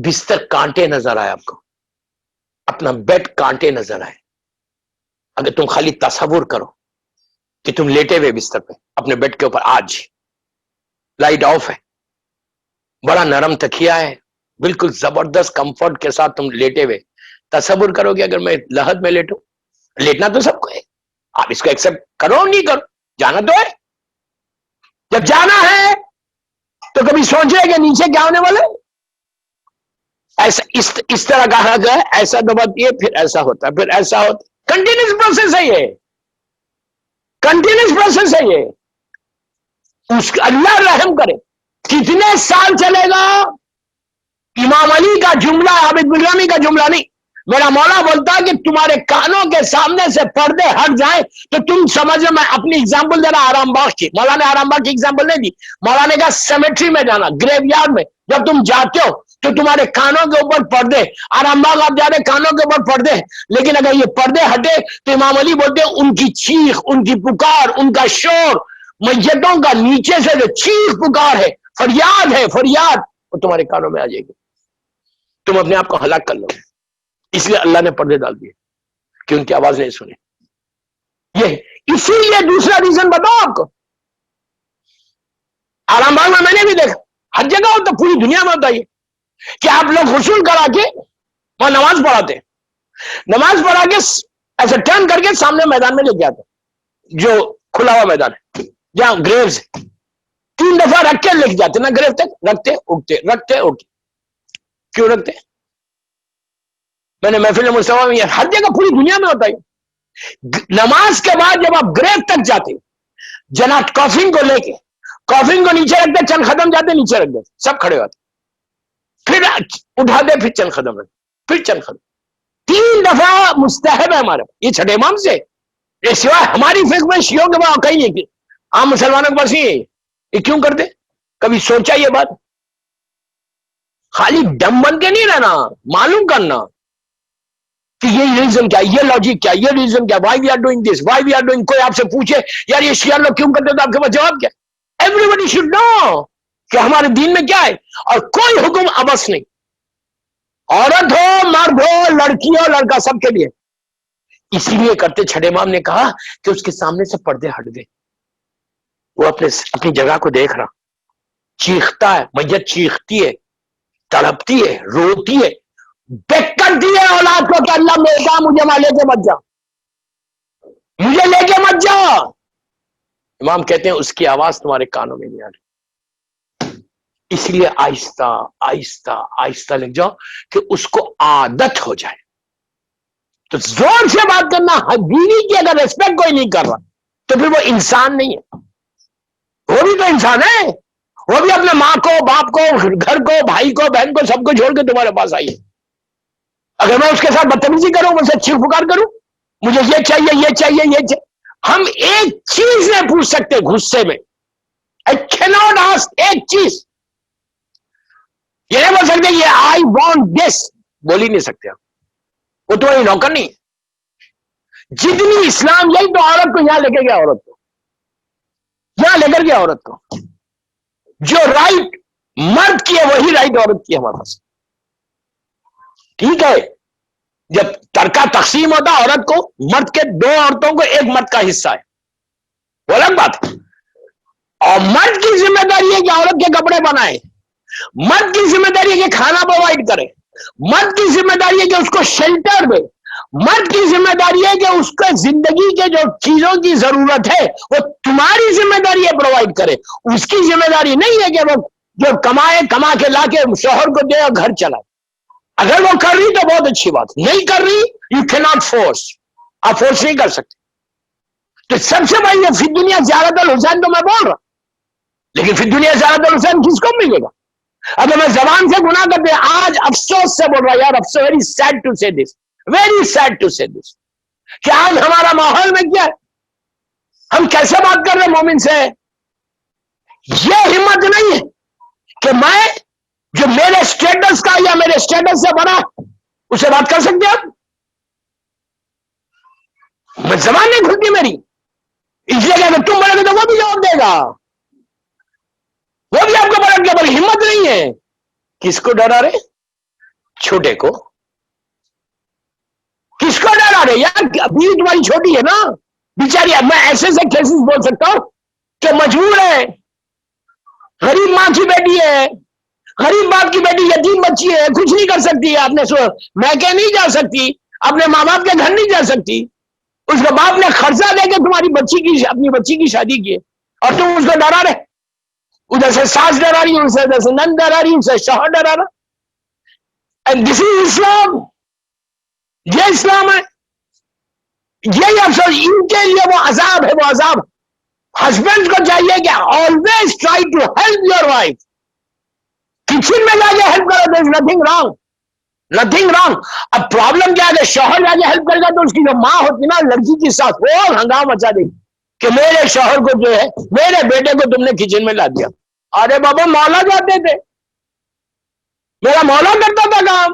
بستر کانٹے نظر آئے، آپ کو اپنا بیڈ کانٹے نظر آئے. اگر تم خالی تصور کرو کہ تم لیٹے ہوئے بستر پہ اپنے بیڈ کے اوپر، آج لائٹ آف ہے، بڑا نرم تکیہ ہے، بالکل زبردست کمفرٹ کے ساتھ تم لیٹے ہوئے. تصور کرو کہ اگر میں لحد میں لیٹوں، لیٹنا تو سب کو ہے، آپ اس کو ایکسپٹ کرو نہیں کرو، جانا تو ہے. جب جانا ہے تو کبھی سوچے کہ نیچے کیا ہونے والا ہے؟ ایسا اس طرح کہا گیا، ایسا دباتی ہے پھر ایسا ہوتا ہے، پھر ایسا ہوتا ہے. کنٹینیوس پروسیس ہے یہ، کنٹینیوس پروسیس ہے یہ. اس اللہ رحم کرے. کتنے سال چلے گا؟ امام علی کا جملہ، عابد بلرامی کا جملہ نہیں. میرا مولا بولتا ہے کہ تمہارے کانوں کے سامنے سے پردے ہٹ جائیں تو تم سمجھو. میں اپنی اگزامپل دے رہا آرام باغ کی. مولا نے آرام باغ کی اگزامپل نہیں دی. مولا نے کہا سیمیٹری میں جانا، گریو یارڈ میں جب تم جاتے ہو تو تمہارے کانوں کے اوپر پردے. آرام باغ آپ جا رہے کانوں کے اوپر پردے، لیکن اگر یہ پردے ہٹے تو امام علی بولتے ہیں ان کی چیخ، ان کی پکار، ان کا شور، میتوں کا نیچے سے جو چیخ پکار ہے، فریاد ہے، فریاد، وہ تمہارے کانوں میں آ جائے گی. تم اپنے آپ کو ہلاک کر لو. اس لیے اللہ نے پردے ڈال دیے کہ ان کی آواز نہیں سنی. یہ اسی لیے دوسرا ریزن بتاؤ آپ کو. آرام باغ میں نے بھی دیکھا، ہر جگہ ہوتا، پوری دنیا میں ہوتا یہ کہ آپ لوگ غسل کرا کے وہاں نماز پڑھاتے، نماز پڑھا کے ایسے ٹرن کر کے سامنے میدان میں لے کے آتے، جو کھلا ہوا میدان ہے جہاں گریوز ہے. 3 دفعہ رکھ کے لے کے جاتے نا گریو تک، رکھتے اٹھتے، رکھتے اٹھتے. کیوں رکھتے؟ میں نے محفل مصطفیٰ میں ہر جگہ پوری دنیا میں ہوتا ہے. نماز کے بعد جب آپ گریو تک جاتے، جناب کافن کو لے کے، کافن کو نیچے رکھتے، چند قدم جاتے، نیچے رکھ دیتے، سب کھڑے ہوتے، پھر اٹھاتے، پھر چند قدم رکھتے، پھر چند قدم. 3 دفعہ مستحب ہے ہمارے. یہ چھٹے امام سے، یہ سوائے ہماری فقہ میں شیعوں کے بعد کہیں نہیں، عام مسلمانوں کے پاس نہیں ہے. یہ کیوں کرتے؟ کبھی سوچا یہ بات؟ خالی ڈم بن کے نہیں رہنا، معلوم کرنا کہ یہ ریزن کیا، یہ لاجک کیا، یہ ریزن کیا، why we are doing this, why we are doing. کوئی آپ سے پوچھے یار یہ شیعہ لوگ کیوں کرتے، تو آپ کے پاس جواب کیا؟ ایوری بڈی شوڈ نو کہ ہمارے دین میں کیا ہے. اور کوئی حکم ابس نہیں، عورت ہو، مرد ہو، لڑکی ہو، لڑکا، سب کے لیے. اسی لیے کرتے. چھٹے امام نے کہا کہ اس کے سامنے سے پردے ہٹ گئے، وہ اپنی جگہ کو دیکھ رہا، چیختا ہے، میت چیختی ہے، تڑپتی ہے، روتی ہے، بیک کرتی ہے اولاد کو کہ اللہ میرے کہا مجھے وہاں لے کے مت جا، مجھے لے کے مت جا. امام کہتے ہیں اس کی آواز تمہارے کانوں میں نہیں آ رہی. اس لیے آہستہ آہستہ آہستہ لگ جاؤ کہ اس کو عادت ہو جائے. تو زور سے بات کرنا، بیوی کی اگر ریسپیکٹ کوئی نہیں کر رہا تو پھر وہ انسان نہیں ہے. وہ بھی تو انسان ہے، وہ بھی اپنے ماں کو، باپ کو، گھر کو، بھائی کو، بہن کو، سب کو چھوڑ کے تمہارے پاس آئی ہے. اگر میں اس کے ساتھ بدتمیزی کروں، مجھ سے چیخ پکار کروں، مجھے یہ چاہیے یہ چاہیے یہ چاہیے. ہم ایک چیز نہیں پوچھ سکتے غصے میں. I cannot ask ایک چیز. یہ نہیں بول سکتے یہ I want this. بول ہی نہیں سکتے. وہ تو وہی نوکر نہیں. جتنی اسلام یہی تو عورت کو یہاں لے کے گیا, عورت کو یہاں لے کر گیا. عورت کو جو رائٹ مرد کی ہے وہی رائٹ عورت کی ہے ہمارے پاس. ٹھیک ہے, جب ترکہ تقسیم ہوتا عورت کو, مرد کے دو عورتوں کو ایک مرد کا حصہ ہے, وہ الگ بات ہے. اور مرد کی ذمہ داری ہے کہ عورت کے کپڑے بنائے, مرد کی ذمہ داری ہے کہ کھانا پرووائڈ کرے, مرد کی ذمہ داری ہے کہ اس کو شیلٹر دے, مرد کی ذمہ داری ہے کہ اس کو زندگی کے جو چیزوں کی ضرورت ہے وہ تمہاری ذمہ داری ہے پرووائڈ کرے. اس کی ذمہ داری نہیں ہے کہ وہ جو کمائے کما کے لا کے شوہر کو دے اور گھر چلائے. اگر وہ کر رہی تو بہت اچھی بات, نہیں کر رہی یو کی ناٹ فورس, آپ فورس نہیں کر سکتے. تو سب سے بڑی فی دنیا زیارت الحسین تو میں بول رہا, لیکن فی دنیا زیارت الحسین کس کو ملے گا؟ اگر میں زبان سے گناہ کرتے آج افسوس سے بول رہا یار, افسوس, ویری سیڈ ٹو سے دس, ویری سیڈ ٹو سے دس, کہ آج ہمارا ماحول میں کیا ہے, ہم کیسے بات کر رہے ہیں مومن سے. یہ ہمت نہیں ہے کہ میں جو میرے اسٹیٹس کا یا میرے اسٹیٹس سے بڑا اسے بات کر سکتے آپ. میں زبان نہیں کھلتی میری, اس لیے کہ اگر تم بڑھے گے تو وہ بھی جواب دے گا, وہ بھی آپ کو پلٹ گیا, پر ہمت نہیں ہے. کس کو ڈرا رہے؟ چھوٹے کو. کس کو ڈرا رہے یار؟ بیوی تمہاری چھوٹی ہے نا بیچاری. اب میں ایسے سے کیسز بول سکتا ہوں کہ مجبور ہے, غریب ماں کی بیٹی ہے, غریب باپ کی بیٹی, یتیم بچی ہے, کچھ نہیں کر سکتی. آپ نے میں کہ نہیں جا سکتی, اپنے ماں باپ کے گھر نہیں جا سکتی. اس کے باپ نے خرچہ دے کے تمہاری بچی کی, اپنی بچی کی شادی کی, اور تم اس کو ڈرا رہے. ادھر سے ساس ڈرا رہی, ادھر سے نند ڈرا رہی, ادھر سے شوہر ڈرا رہا. اینڈ دس از اسلام. یہ اسلام ہے. یہی افسوس, ان کے لیے وہ عذاب ہے, وہ عذاب. ہسبینڈ کو چاہیے کہ always try to help your wife. Kitchen میں جا کے ہیلپ کرو, there is nothing wrong, nothing wrong. اب پرابلم کیا ہے کہ شوہر جا کے ہیلپ کرے گا تو اس کی جو ماں ہوتی نا لڑکی کی ساتھ, وہ ہنگامہ مچا دے گی کہ میرے شوہر کو جو ہے, میرے بیٹے کو تم نے کچن میں لا دیا. ارے بابا مولا جاتے تھے, میرا مولا کرتا تھا کام.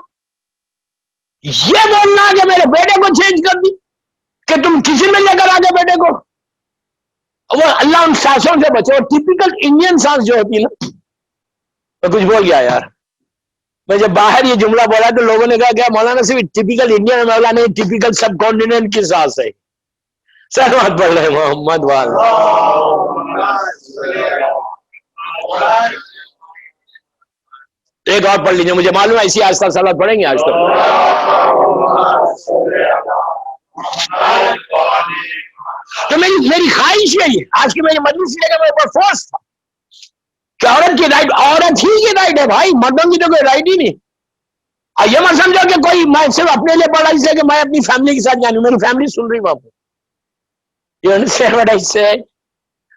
یہ بولنا کہ میرے بیٹے کو چینج کر دی, کہ تم کچن میں لے کر آ گئے بیٹے کو. وہ اللہ ان سانسوں سے بچے. اور ٹپیکل انڈین سانس جو ہوتی ہے نا, میں کچھ بول گیا یار, میں جب باہر یہ جملہ بولا تو لوگوں نے کہا کیا مولانا صرف ٹپیکل انڈین مولا نہیں, ٹپیکل سب کانٹیننٹ کی سانس ہے. سلامت پڑھ رہے محمد والا. ایک اور پڑھ لیجیے, مجھے معلوم ہے اسی آستہ سلامت پڑھیں گے آج تک. تو میری خواہش یہی ہے, آج کی میری مجلس لے کے میرے اوپر فورس تھا کہ عورت کی رائٹ عورت ہی کی رائٹ ہے بھائی, مردوں کی تو کوئی رائٹ ہی نہیں. اور یہ مت سمجھو کہ کوئی میں صرف اپنے لیے پڑھا اس لیے کہ میں اپنی فیملی کے ساتھ جانوں, میری فیملی سن رہی باپ. یہ انڈرسٹینڈ واٹ آئی سے.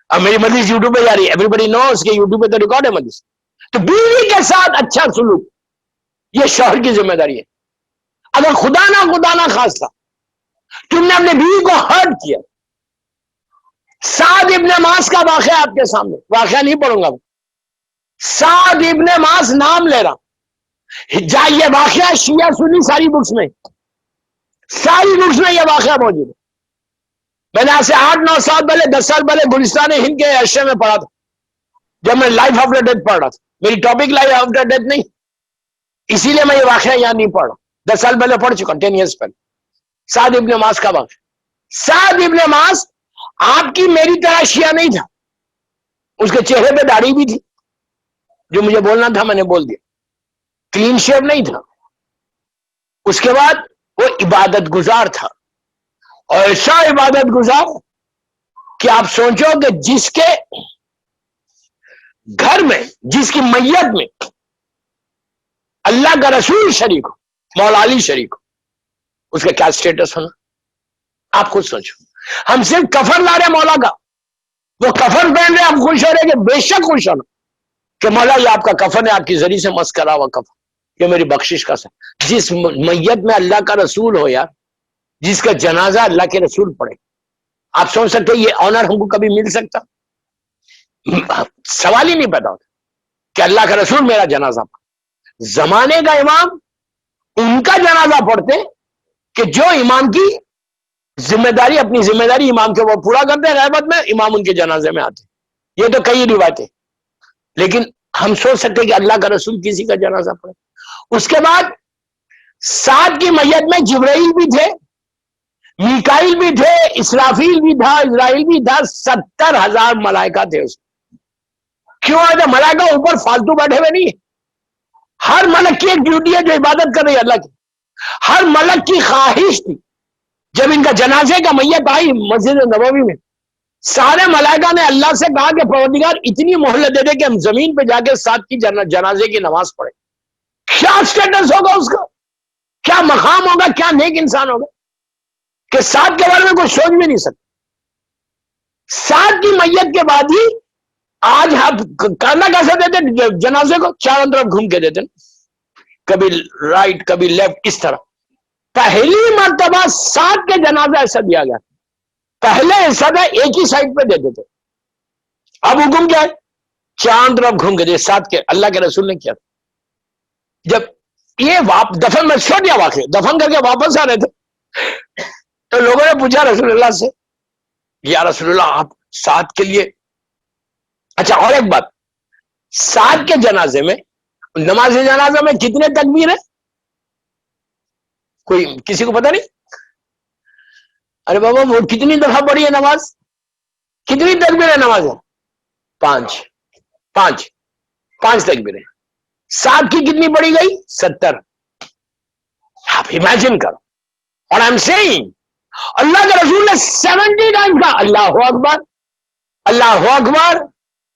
اب میری مجلس یوٹیوب پہ جا رہی ہے, ایوری بڈی نوز کہ یوٹیوب پہ تو ریکارڈ ہے مجلس. تو بیوی کے ساتھ اچھا سلوک یہ شوہر کی ذمہ داری ہے. اگر خدا نہ خاصہ تم نے اپنے بیوی کو ہرٹ کیا, سعد ابن معاذ کا واقعہ آپ کے سامنے, واقعہ نہیں پڑھوں گا, سعد ابن معاذ نام لے رہا, یہ واقعہ شیعہ سنی ساری بکس میں, ساری بکس میں یہ واقعہ موجود ہے. میں نے آج سے 8-9 سال پہلے 10 سال پہلے گلستان ہند کے عرصے میں پڑھا تھا, جب میں لائف آفٹر ڈیتھ پڑھ رہا تھا. میری ٹاپک لائف آفٹر ڈیتھ نہیں, اسی لیے میں یہ واقعہ یہاں نہیں پڑھ رہا, 10 سال پہلے پڑھ چکا, 10 ایئرس پہلے. سعد ابن معاذ کا واقعہ. سعد ابن معاذ آپ کی میری طرح شیعہ نہیں تھا, اس کے چہرے پہ داڑھی بھی تھی, جو مجھے بولنا تھا میں نے بول دیا. کلین شیو نہیں تھا. اس کے بعد وہ عبادت گزار تھا, اور ایسا عبادت گزار کہ آپ سوچو کہ جس کے گھر میں, جس کی میت میں اللہ کا رسول شریک ہو, مولا علی شریک ہو, اس کا کیا سٹیٹس ہونا آپ خود سوچو. ہم صرف کفن لا رہے مولا کا, وہ کفن پہن رہے, ہم خوش ہو رہے کہ بے شک خوش ہونا کہ مولا یہ آپ کا کفن ہے, آپ کی ذریعے سے مس کرا ہوا کفن, یہ میری بخشش کا سر. جس میت میں اللہ کا رسول ہو یار, جس کا جنازہ اللہ کے رسول پڑھے. آپ سوچ سکتے یہ آنر ہم کو کبھی مل سکتا؟ سوال ہی نہیں پیدا ہوتا کہ اللہ کا رسول میرا جنازہ پڑھے. زمانے کا امام ان کا جنازہ پڑھتے کہ جو امام کی ذمہ داری، اپنی ذمہ داری امام کے وہ پورا کرتے ہیں، غیبت میں امام ان کے جنازے میں آتے. یہ تو کئی روایتیں، لیکن ہم سوچ سکتے کہ اللہ کا رسول کسی کا جنازہ پڑھے. اس کے بعد سعد کی میت میں جبرائیل بھی تھے، میکائیل بھی تھے، اسرافیل بھی تھا، اسرائیل بھی تھا، 70,000 ملائکہ تھے اس میں. کیوں آئے تھے؟ ملائکہ اوپر فالتو بیٹھے ہوئے نہیں. ہر ملک کی ایک ڈیوٹی ہے جو عبادت کر رہی ہے اللہ کی. ہر ملک کی خواہش تھی جب ان کا جنازے کا میت آئی مسجد نبوی میں، سارے ملائکہ نے اللہ سے کہا کہ پروردگار اتنی مہلت دے دے کہ ہم زمین پہ جا کے سعد کی جنازے کی نماز پڑھیں. کیا سٹیٹس ہوگا اس کا، کیا مقام ہوگا، کیا نیک انسان ہوگا کہ سعد کے بارے میں کوئی سوچ بھی نہیں سکتا. سعد کی میت کے بعد ہی آج ہم کرنا کیسے دیتے جنازے کو؟ چاروں طرف گھوم کے دیتے، کبھی رائٹ کبھی لیفٹ، اس طرح. پہلی مرتبہ سعد کے جنازہ ایسا دیا گیا. پہلے ایسا تھا ایک ہی سائڈ پہ دیتے تھے، اب حکم کیا ہے؟ چاروں طرف گھوم کے دے. سعد کے اللہ کے رسول نے کیا تھا. جب یہ دفن میں چھوٹیا واقع دفن کر کے واپس آ رہے تھے تو لوگوں نے پوچھا رسول اللہ سے، یا رسول اللہ آپ سعد کے لیے. اچھا اور ایک بات، سعد کے جنازے میں نماز جنازہ میں کتنے تکبیر ہیں؟ کوئی کسی کو پتہ نہیں؟ ارے بابا وہ کتنی دفعہ پڑھی ہے نماز؟ کتنی تکبیر ہے نماز میں؟ پانچ تکبیریں. سعد کی کتنی پڑھی گئی؟ 70. آپ امیجن کرو. اور آئی ایم سیئنگ اللہ کے رسول نے 70 ٹائم کہا اللہ اکبر اللہ اکبر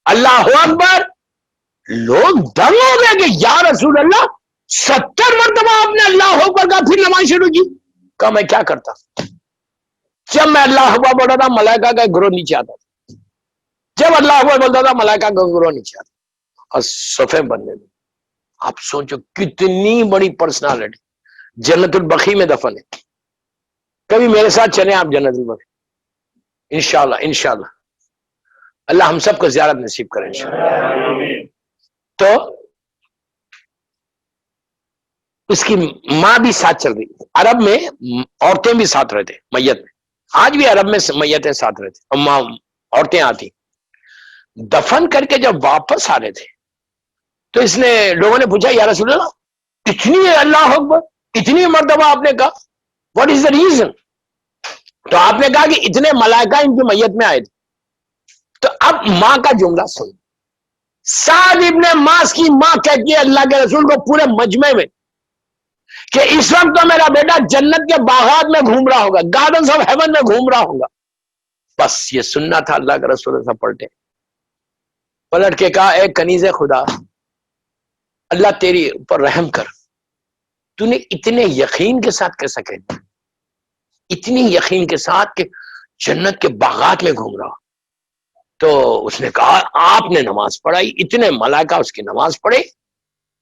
اللہ اکبر. لوگ دنگ ہو گئے کہ یا رسول اللہ 70 مرتبہ آپ نے اللہ اکبر کہا پھر نماز شروع کی. کہا میں کیا کرتا، جب میں اللہ اکبر بولتا تھا ملائکہ کا گروہ نیچے آتا تھا، جب اللہ اکبر بولتا تھا ملائکہ کا گروہ نیچے آتا تھا. اور صفے بننے میں آپ سوچو کتنی بڑی پرسنالٹی جنت البقیع میں دفن ہے. کبھی میرے ساتھ چلیں آپ جنت البقیع، انشاءاللہ اللہ ہم سب کو زیارت نصیب کرے انشاءاللہ. تو اس کی ماں بھی ساتھ چل رہی. عرب میں عورتیں بھی ساتھ رہتے میت میں، آج بھی عرب میں میتیں ساتھ رہتے، ماں عورتیں آتی. دفن کر کے جب واپس آ رہے تھے تو اس نے لوگوں نے پوچھا یا رسول اللہ اتنی اللہ اکبر اتنی مرتبہ آپ نے کہا، واٹ از دا ریزن؟ تو آپ نے کہا کہ اتنے ملائکہ ان کی میت میں آئے تھے. تو اب ماں کا جملہ سن. سعد ابن معاذ کی ماں کہتی ہے اللہ کے رسول کو پورے مجمع میں کہ اس وقت تو میرا بیٹا جنت کے باغات میں گھوم رہا ہوگا، گارڈنز آف ہیون میں گھوم رہا ہوگا. بس یہ سننا تھا اللہ کے رسول ایسا پلٹے، پلٹ کے کہا اے کنیز خدا اللہ تیری اوپر رحم کر، تو نے اتنے یقین کے ساتھ کیسا کہہ دیا، اتنی یقین کے ساتھ کہ جنت کے باغات میں گھوم رہا. تو اس نے کہا آپ نے نماز پڑھائی، اتنے ملائکہ اس کی نماز پڑھے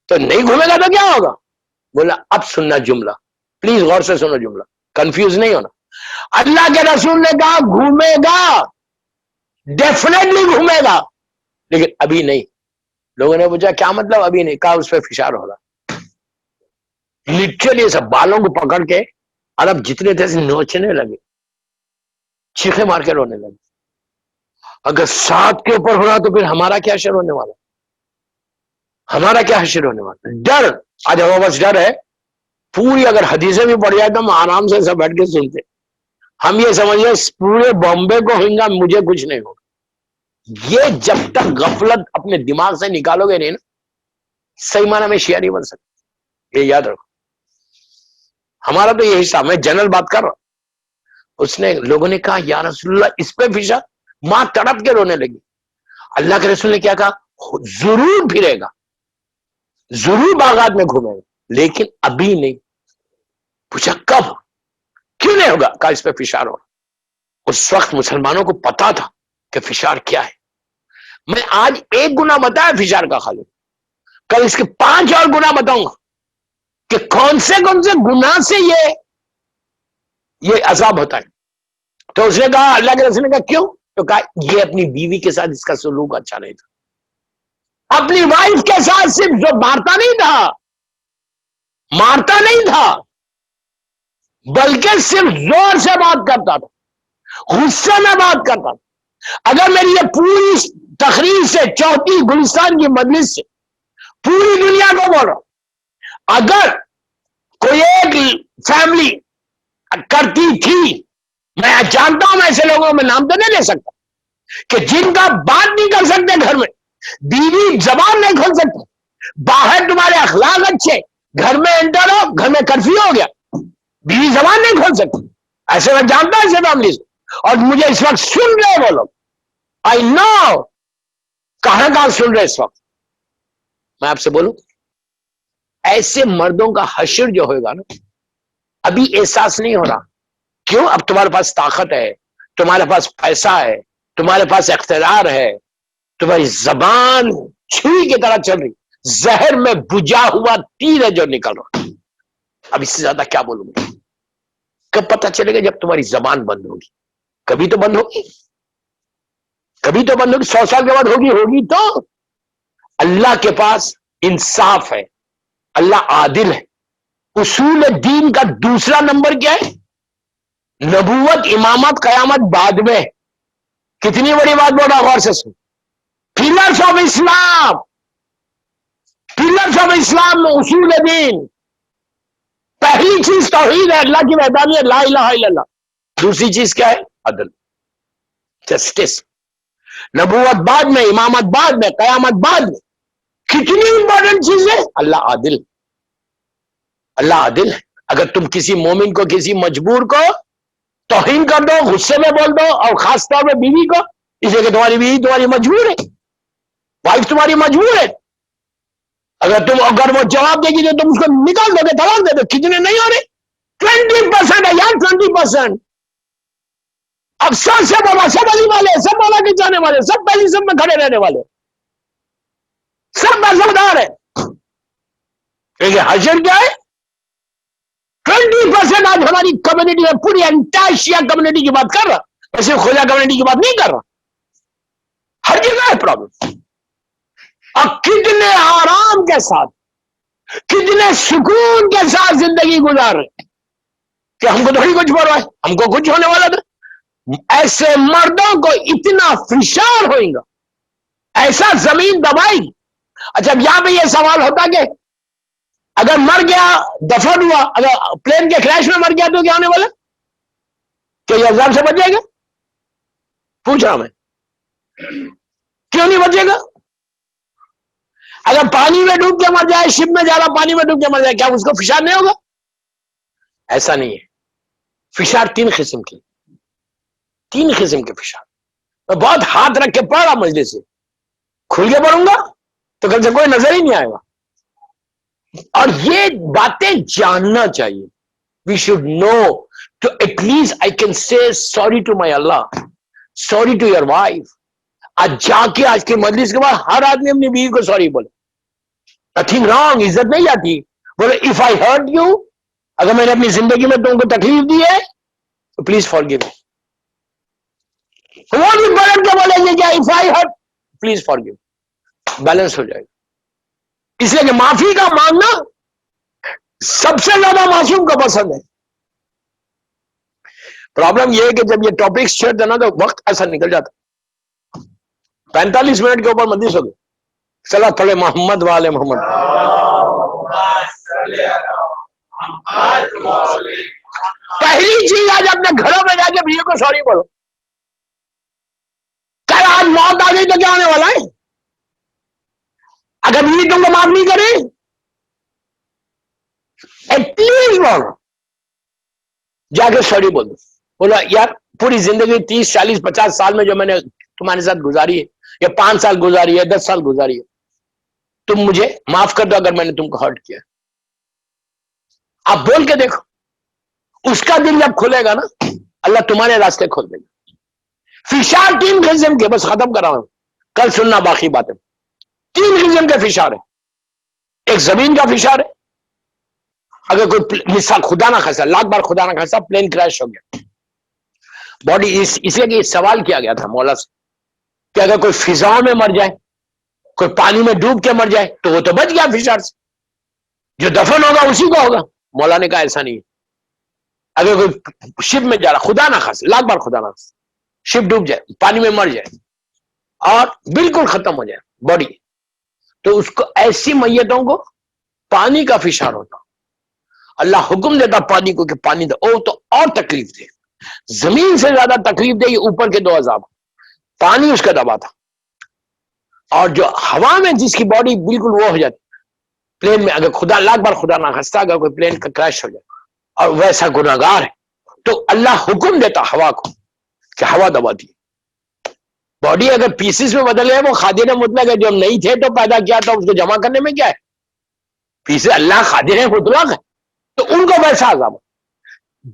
تو نہیں گھومے گا تو کیا ہوگا؟ بولا اب سننا جملہ، پلیز غور سے سنو جملہ، کنفیوز نہیں ہونا. اللہ کے رسول نے کہا گھومے گا، ڈیفینیٹلی گھومے گا، لیکن ابھی نہیں. لوگوں نے پوچھا کیا مطلب ابھی نہیں؟ کہا اس پہ فشار ہو رہا. لٹرلی سب بالوں کو پکڑ کے عرب جتنے تھے نوچنے لگے، چیخے مار کے رونے لگے. اگر ساتھ کے اوپر ہو رہا تو پھر ہمارا کیا حشر ہونے والا، ہمارا کیا حشر ہونے والا. ڈر آج ہمارے پاس ڈر ہے پوری. اگر حدیثیں بھی پڑھ جائے تو ہم آرام سے سب بیٹھ کے سنتے. ہم یہ سمجھیں پورے بامبے کو ہوگا مجھے کچھ نہیں ہوگا. یہ جب تک غفلت اپنے دماغ سے نکالو گے نہیں نا، صحیح معنی میں شیعہ نہیں بن سکتے. یہ یاد رکھو. ہمارا تو یہ حصہ، میں جنرل بات کر رہا ہوں. اس نے لوگوں نے کہا یا رسول اللہ اس پہ فشار. ماں تڑپ کے رونے لگی. اللہ کے رسول نے کیا کہا؟ ضرور پھرے گا، ضرور باغات میں گھومے گا، لیکن ابھی نہیں. پوچھا کب؟ کیوں نہیں ہوگا؟ کہا اس پہ فشار ہوگا. اس وقت مسلمانوں کو پتا تھا کہ فشار کیا ہے. میں آج ایک گناہ بتایا فشار کا خالی، کل اس کے 5 اور گناہ بتاؤں گا کہ کون سے گناہ سے یہ یہ عذاب ہوتا ہے. تو اس نے کہا, اللہ کے رسول نے کہا کیوں؟ تو کہا یہ اپنی بیوی کے ساتھ اس کا سلوک اچھا نہیں تھا. اپنی وائف کے ساتھ صرف جو مارتا نہیں تھا بلکہ صرف زور سے بات کرتا تھا, غصے میں بات کرتا تھا. اگر میری یہ پوری تقریر سے, چوتھی گلستان کی مجلس سے پوری دنیا کو بول رہا ہوں, اگر کوئی ایک فیملی کرتی تھی, میں جانتا ہوں, میں ایسے لوگوں میں نام تو نہیں لے سکتا, کہ جن کا بات نہیں کر سکتے گھر میں, بیوی زبان نہیں کھول سکتے, باہر تمہارے اخلاق اچھے, گھر میں انٹر ہو, گھر میں کرفیو ہو گیا, بیوی زبان نہیں کھول سکتی. ایسے میں جانتا ہوں ایسے فیملی سے, اور مجھے اس وقت سن رہے وہ لوگ, آئی نو کہاں سن رہے اس وقت. میں آپ سے بولوں, ایسے مردوں کا حشر جو ہوگا نا, ابھی احساس نہیں ہو رہا. کیوں؟ اب تمہارے پاس طاقت ہے, تمہارے پاس پیسہ ہے, تمہارے پاس اقتدار ہے, تمہاری زبان چھری کی طرح چل رہی, زہر میں بجھا ہوا تیر ہے جو نکل رہا. اب اس سے زیادہ کیا بولوں گا؟ کب پتہ چلے گا؟ جب تمہاری زبان بند ہوگی. کبھی تو بند ہوگی, 100 سال کے بعد ہوگی تو. اللہ کے پاس انصاف ہے, اللہ عادل ہے. اصول دین کا دوسرا نمبر کیا ہے؟ نبوت, امامت, قیامت بعد میں. کتنی بڑی بات بول رہا, غور سے سن. پلرز آف اسلام میں اصول دین, پہلی چیز توحید ہے, اللہ کی وحدانیت, لا الہ الا اللہ. دوسری چیز کیا ہے؟ عدل, جسٹس. نبوت بعد میں, امامت بعد میں, قیامت بعد میں. کتنی امپورٹنٹ چیز ہے. اللہ عادل ہے. اگر تم کسی مومن کو, کسی مجبور کو توہین کر دو, غصے میں بول دو, اور خاص طور پہ بیوی کو, اس لیے کہ تمہاری بیوی تمہاری مجبور ہے, وائف تمہاری مجبور ہے. اگر وہ جواب دے گی تو تم اس کو نکال دو گے, طلاق دے دو. کتنے نہیں ہو رہے؟ 20% ہے یار, 20%. اب سب بولا, سب علی والے, سب مولا کے جانے والے, سب پہلی سب میں کھڑے رہنے والے, سب مذہبدار ہے. لیکن حشر کیا ہے؟ 20% آج ہماری کمیونٹی میں, پوری انٹائر شیعہ کمیونٹی کی بات کر رہا, ایسے خدا کمیونٹی کی بات نہیں کر رہا. ہر جگہ ہے پرابلم. اب کتنے آرام کے ساتھ, کتنے سکون کے ساتھ زندگی گزار رہے کہ ہم کو تھوڑی کچھ پرواہ ہے, ہم کو کچھ ہونے والا تھا. ایسے مردوں کو اتنا فشار ہوئے گا, ایسا زمین دبائے گی. اچھا, یہاں پہ یہ سوال ہوتا کہ اگر مر گیا, دفن ہوا, اگر پلین کے کریش میں مر گیا تو کیا ہونے والا؟ کہ یہ عذاب سے بچ جائے گا؟ پوچھ رہا میں, کیوں نہیں بچے گا؟ اگر پانی میں ڈوب کے مر جائے, شپ میں جا رہا پانی میں ڈوب کے مر جائے, کیا اس کو فشار نہیں ہوگا؟ ایسا نہیں ہے. فشار 3 قسم کی, 3 قسم کے فشار. میں بہت ہاتھ رکھ کے پڑھ رہا مجلس سے, کھل کے پڑھوں گا تو کل سے کوئی نظر ہی نہیں آئے گا. اور یہ باتیں جاننا چاہیے. وی شوڈ نو تو at least I can say sorry to my Allah, sorry to your wife. آج جا کے آج کے مجلس کے بعد ہر آدمی اپنی بیوی کو سوری بولے. نتھنگ رانگ, عزت نہیں جاتی. بولے اف آئی ہرٹ یو, اگر میں نے اپنی زندگی میں تم کو تکلیف دی ہے تو پلیز فارگیو می. وہ بھی پلٹ کے بولیں گے کیا, if I hurt please forgive. Balance ہو جائے گا. اس لیے کہ معافی کا مانگنا سب سے زیادہ معصوم کو پسند ہے. پرابلم یہ ہے کہ جب یہ ٹاپکس چھیڑتے نا تو وقت ایسا نکل جاتا. 45 منٹ کے اوپر مجلس ہو گئی. صلاۃ پڑھے محمد والے محمد. پہلی چیز آج اپنے گھروں میں جا کے بیوی کو سوری بولو. کل آج موت آ گئی تو کیا ہونے والا ہے؟ اگر بیوی تم کو معاف نہیں کرے, ایٹ لیسٹ بولو, جا کے سوری بول دو. بولا یار پوری زندگی 30 40 50 سال میں جو میں نے تمہارے ساتھ گزاری ہے, یا 5 سال گزاری ہے, 10 سال گزاری ہے, تم مجھے معاف کر دو اگر میں نے تم کو ہرٹ کیا. آپ بول کے دیکھو, اس کا دل جب کھلے گا نا, اللہ تمہارے راستے کھول دے گا. فشار 3 قسم کے, بس ختم کر رہا ہوں, کل سننا باقی باتیں. 3 قسم کے فشار ہے. ایک زمین کا فشار ہے, اگر کوئی مثال خدا نہ خاصا، لاکھ بار خدا نہ خاصا پلین کریش ہو گیا، باڈی اس لیے کہ سوال کیا گیا تھا مولا سے کہ اگر کوئی فضاؤں میں مر جائے، کوئی پانی میں ڈوب کے مر جائے تو وہ تو بچ گیا فشار سے، جو دفن ہوگا اسی کو ہوگا۔ مولا نے کہا ایسا نہیں ہے، اگر کوئی شپ میں جا رہا، خدا نہ خاصا، لاکھ بار خدا نہ خاصا، شپ ڈوب جائے، پانی میں مر جائے اور بالکل ختم ہو جائے باڈی، تو اس کو ایسی میتوں کو پانی کا فشار ہوتا، اللہ حکم دیتا پانی کو کہ پانی دو، او تو اور تکلیف دے، زمین سے زیادہ تکلیف دے یہ اوپر کے دو عذاب، پانی اس کا دبا تھا، اور جو ہوا میں جس کی باڈی بالکل وہ ہو جاتی، پلین میں اگر خدا لاکھ بار خدا نہ خستہ اگر کوئی پلین کا کریش ہو جائے اور ویسا گناہگار ہے تو اللہ حکم دیتا ہوا کو کہ ہوا دبا دی، باڈی اگر پیسز میں بدل ہے وہ خادر مطلق ہے، جو نہیں تھے تو پیدا کیا تھا، اس کو جمع کرنے میں کیا ہے، پیسز اللہ خادر مطلق ہے، تو ان کو ویسا عذاب،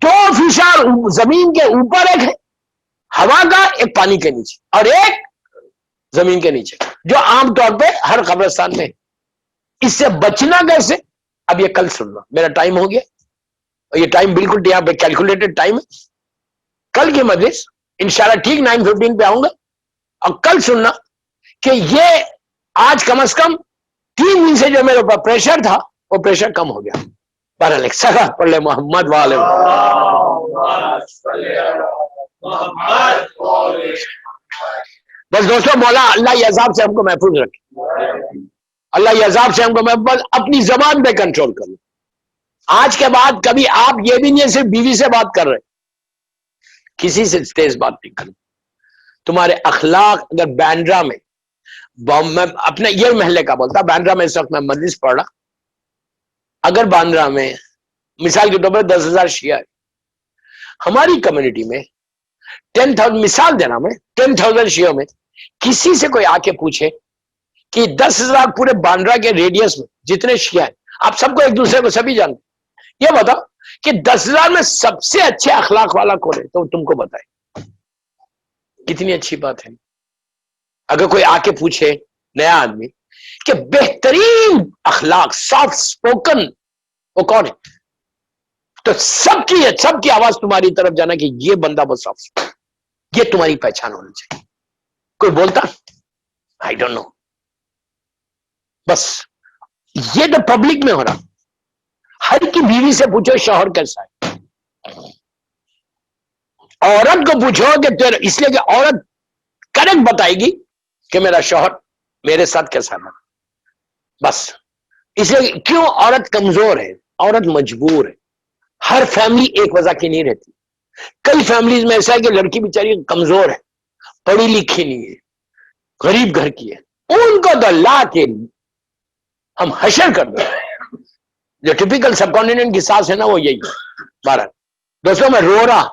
دو فشار زمین کے اوپر، ایک ہے ہوا کا، ایک پانی کے نیچے، اور ایک زمین کے نیچے، جو عام طور پہ ہر قبرستان میں، اس سے بچنا کیسے، اب یہ کل سننا، میرا ٹائم ہو گیا، اور یہ ٹائم بالکل یہاں پہ کیلکولیٹڈ ٹائم ہے، کل کی مجلس انشاءاللہ ٹھیک 9:15 پہ آؤں گا، اور کل سننا کہ یہ آج کم از کم 3 دن سے جو میرے اوپر پریشر تھا وہ پریشر کم ہو گیا، بہرحال ایک سگا پڑھ لے محمد والے، بس دوستوں مولا اللہ یہ عذاب سے ہم کو محفوظ رکھے، اللہ یہ عذاب سے ہم کو محفوظ، اپنی زبان پہ کنٹرول کر لو، آج کے بعد کبھی آپ یہ بھی نہیں صرف بیوی سے بات کر رہے، کسی سے تیز بات نہیں کرو، تمہارے اخلاق اگر بینڈرا میں، میں اپنے یہ محلے کا بولتا، بینڈرا میں اس وقت میں مجلس پڑھ رہا، اگر باندرا میں مثال کے طور پر 10,000 شیعہ ہے، ہماری کمیونٹی میں 10,000 مثال دینا، میں 10,000 شیعوں میں کسی سے کوئی آ کے پوچھے کہ 10,000 پورے باندرا کے ریڈیس میں جتنے شیعہ ہیں، آپ سب کو ایک دوسرے کو سبھی جانتے، یہ بتاؤ کہ 10,000 میں سب سے اچھے اخلاق والا کون ہے، تو تم کو بتائے، کتنی اچھی بات ہے۔ اگر کوئی آ کے پوچھے نیا آدمی کہ بہترین اخلاق سافٹ سپوکن وہ کون ہے، تو سب کی آواز تمہاری طرف جانا کہ یہ بندہ بہت سافٹ سپوکن، یہ تمہاری پہچان ہونی چاہیے۔ کوئی بولتا آئی ڈونٹ نو، بس یہ تو پبلک میں ہو رہا، ہر کی بیوی سے پوچھو شوہر کیسا ہے، عورت کو پوچھو کہ اس لیے کہ عورت کریکٹ بتائے گی کہ میرا شوہر میرے ساتھ کیسا ہے، بس اس لیے کیوں عورت کمزور ہے، عورت مجبور ہے، ہر فیملی ایک وجہ کی نہیں رہتی، کئی فیملیز میں ایسا ہے کہ لڑکی بیچاری کمزور ہے، پڑھی لکھی نہیں ہے، غریب گھر کی ہے، ان کو تو لا کے ہم حشر کر دیں، جو ٹپیکل سب کانٹیننٹ کی ساس ہے نا وہ یہی ہے۔ بہرحال دوستوں میں رو رہا،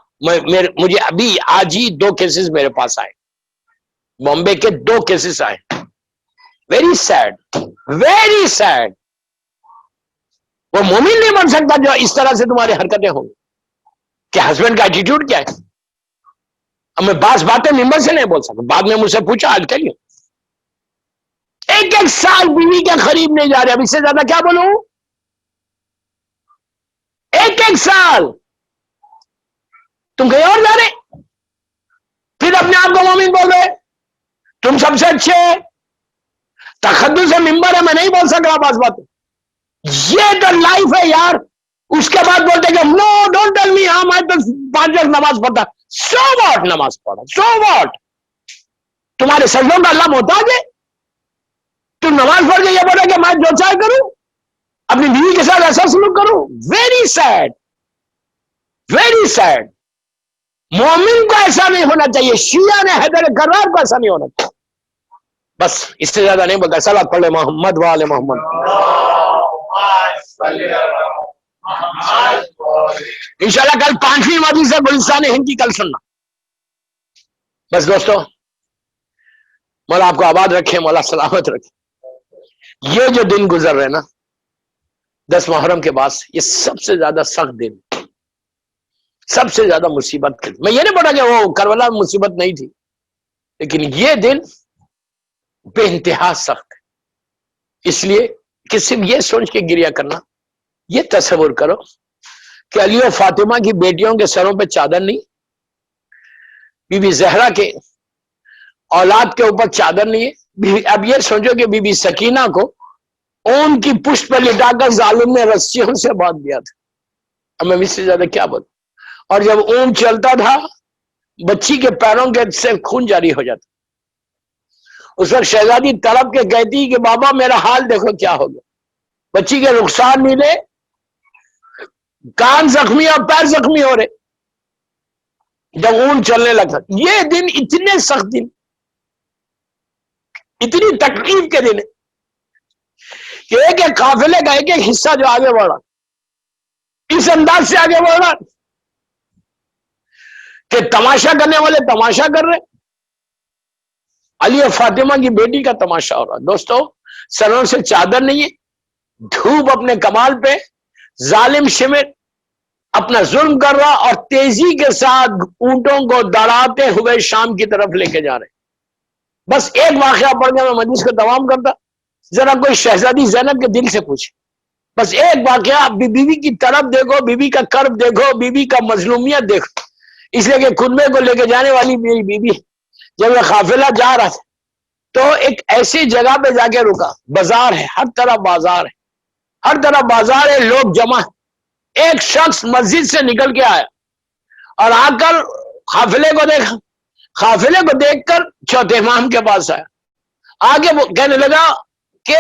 مجھے ابھی آج ہی 2 کیسز میرے پاس آئے، بامبے کے 2 کیسز آئے، ویری سیڈ، ویری سیڈ، وہ مومن نہیں بن سکتا جو اس طرح سے تمہاری حرکتیں ہوں گی، کہ ہسبینڈ کا ایٹیٹیوڈ کیا ہے۔ اب میں بعض باتیں ممبر سے نہیں بول سکتا، بعد میں مجھ سے پوچھا آج کل ایک سال بیوی کے قریب نہیں جا رہے، اب اس سے زیادہ کیا بولوں، ایک سال تم کہیں اور جا رہے، پھر اپنے آپ کو مومن بول رہے، تم سب سے اچھے، تقدس سے ممبر ہے، میں نہیں بول سک رہا بعض بات، یہ تو لائف ہے یار۔ اس کے بعد بولتے کہ نو ڈونٹ ٹیل می، ہاں میں تو 5 وقت نماز پڑھتا، سو واٹ نماز پڑھا، سو واٹ، تمہارے سجدوں کا اللہ محتاج ہے، تم نماز پڑھ کے یہ بولے کہ میں جو چاہے کروں، اپنی بیوی کے ساتھ ایسا سلوک کروں، ویری سیڈ، ویری سیڈ۔ مومن کو ایسا نہیں ہونا چاہیے، شیعہ نے حیدر کرار کو ایسا نہیں ہونا چاہیے، بس اس سے زیادہ نہیں بولتا۔ صلوات پڑھ لے محمد وآل محمد۔ انشاءاللہ کل 5ویں مجلس ہے گلستان ہند کی، کل سننا۔ بس دوستو مولا آپ کو آباد رکھے، مولا سلامت رکھے۔ یہ جو دن گزر رہے نا 10 محرم کے بعد، یہ سب سے زیادہ سخت دن، سب سے زیادہ مصیبت، میں یہ نہیں بولا کہ وہ کربلا میں مصیبت نہیں تھی، لیکن یہ دن بے انتہا سخت ہے، اس لیے کہ صرف یہ سوچ کے گریا کرنا یہ تصور کرو کہ علی و فاطمہ کی بیٹیوں کے سروں پہ چادر نہیں، بی بی زہرا کے اولاد کے اوپر چادر نہیں ہے. اب یہ سوچو کہ بی بی سکینہ کو اون کی پشت پر لٹا کر ظالم نے رسیوں سے باندھ دیا تھا. اب میں اس سے زیادہ کیا بولوں. اور جب اون چلتا تھا بچی کے پیروں کے سے خون جاری ہو جاتا. اس وقت شہزادی تڑپ کے کہتی کہ بابا میرا حال دیکھو کیا ہو گیا. بچی کے رخسار نیلے، کان زخمی اور پیر زخمی ہو رہے جب اون چلنے لگا. یہ دن اتنے سخت دن، اتنی تکلیف کے دن ہے کہ ایک ایک قافلے کا ایک ایک حصہ جو آگے بڑھا اس انداز سے آگے بڑھ رہا کہ تماشا کرنے والے تماشا کر رہے. علی اور فاطمہ کی بیٹی کا تماشا ہو رہا. دوستو سروں سے چادر نہیں ہے، دھوپ اپنے کمال پہ، ظالم شمر اپنا ظلم کر رہا اور تیزی کے ساتھ اونٹوں کو دوڑاتے ہوئے شام کی طرف لے کے جا رہے. بس ایک واقعہ پڑھ کے میں مجلس کو تمام کرتا. ذرا کوئی شہزادی زینب کے دل سے پوچھے، بس ایک واقعہ. بیوی کی طرف دیکھو، بیوی کا کرب دیکھو، بیوی کا مظلومیت دیکھو. اس لیے کہ خطبے کو لے کے جانے والی میری بیوی جب وہ قافلہ جا رہا تھا تو ایک ایسی جگہ پہ جا کے رکا. بازار ہے، ہر طرف بازار ہے، ہر طرف بازار ہے، لوگ جمع. ایک شخص مسجد سے نکل کے آیا اور آ کر قافلے کو دیکھا. قافلے کو دیکھ کر چوتھے امام کے پاس آیا. آگے وہ کہنے لگا کہ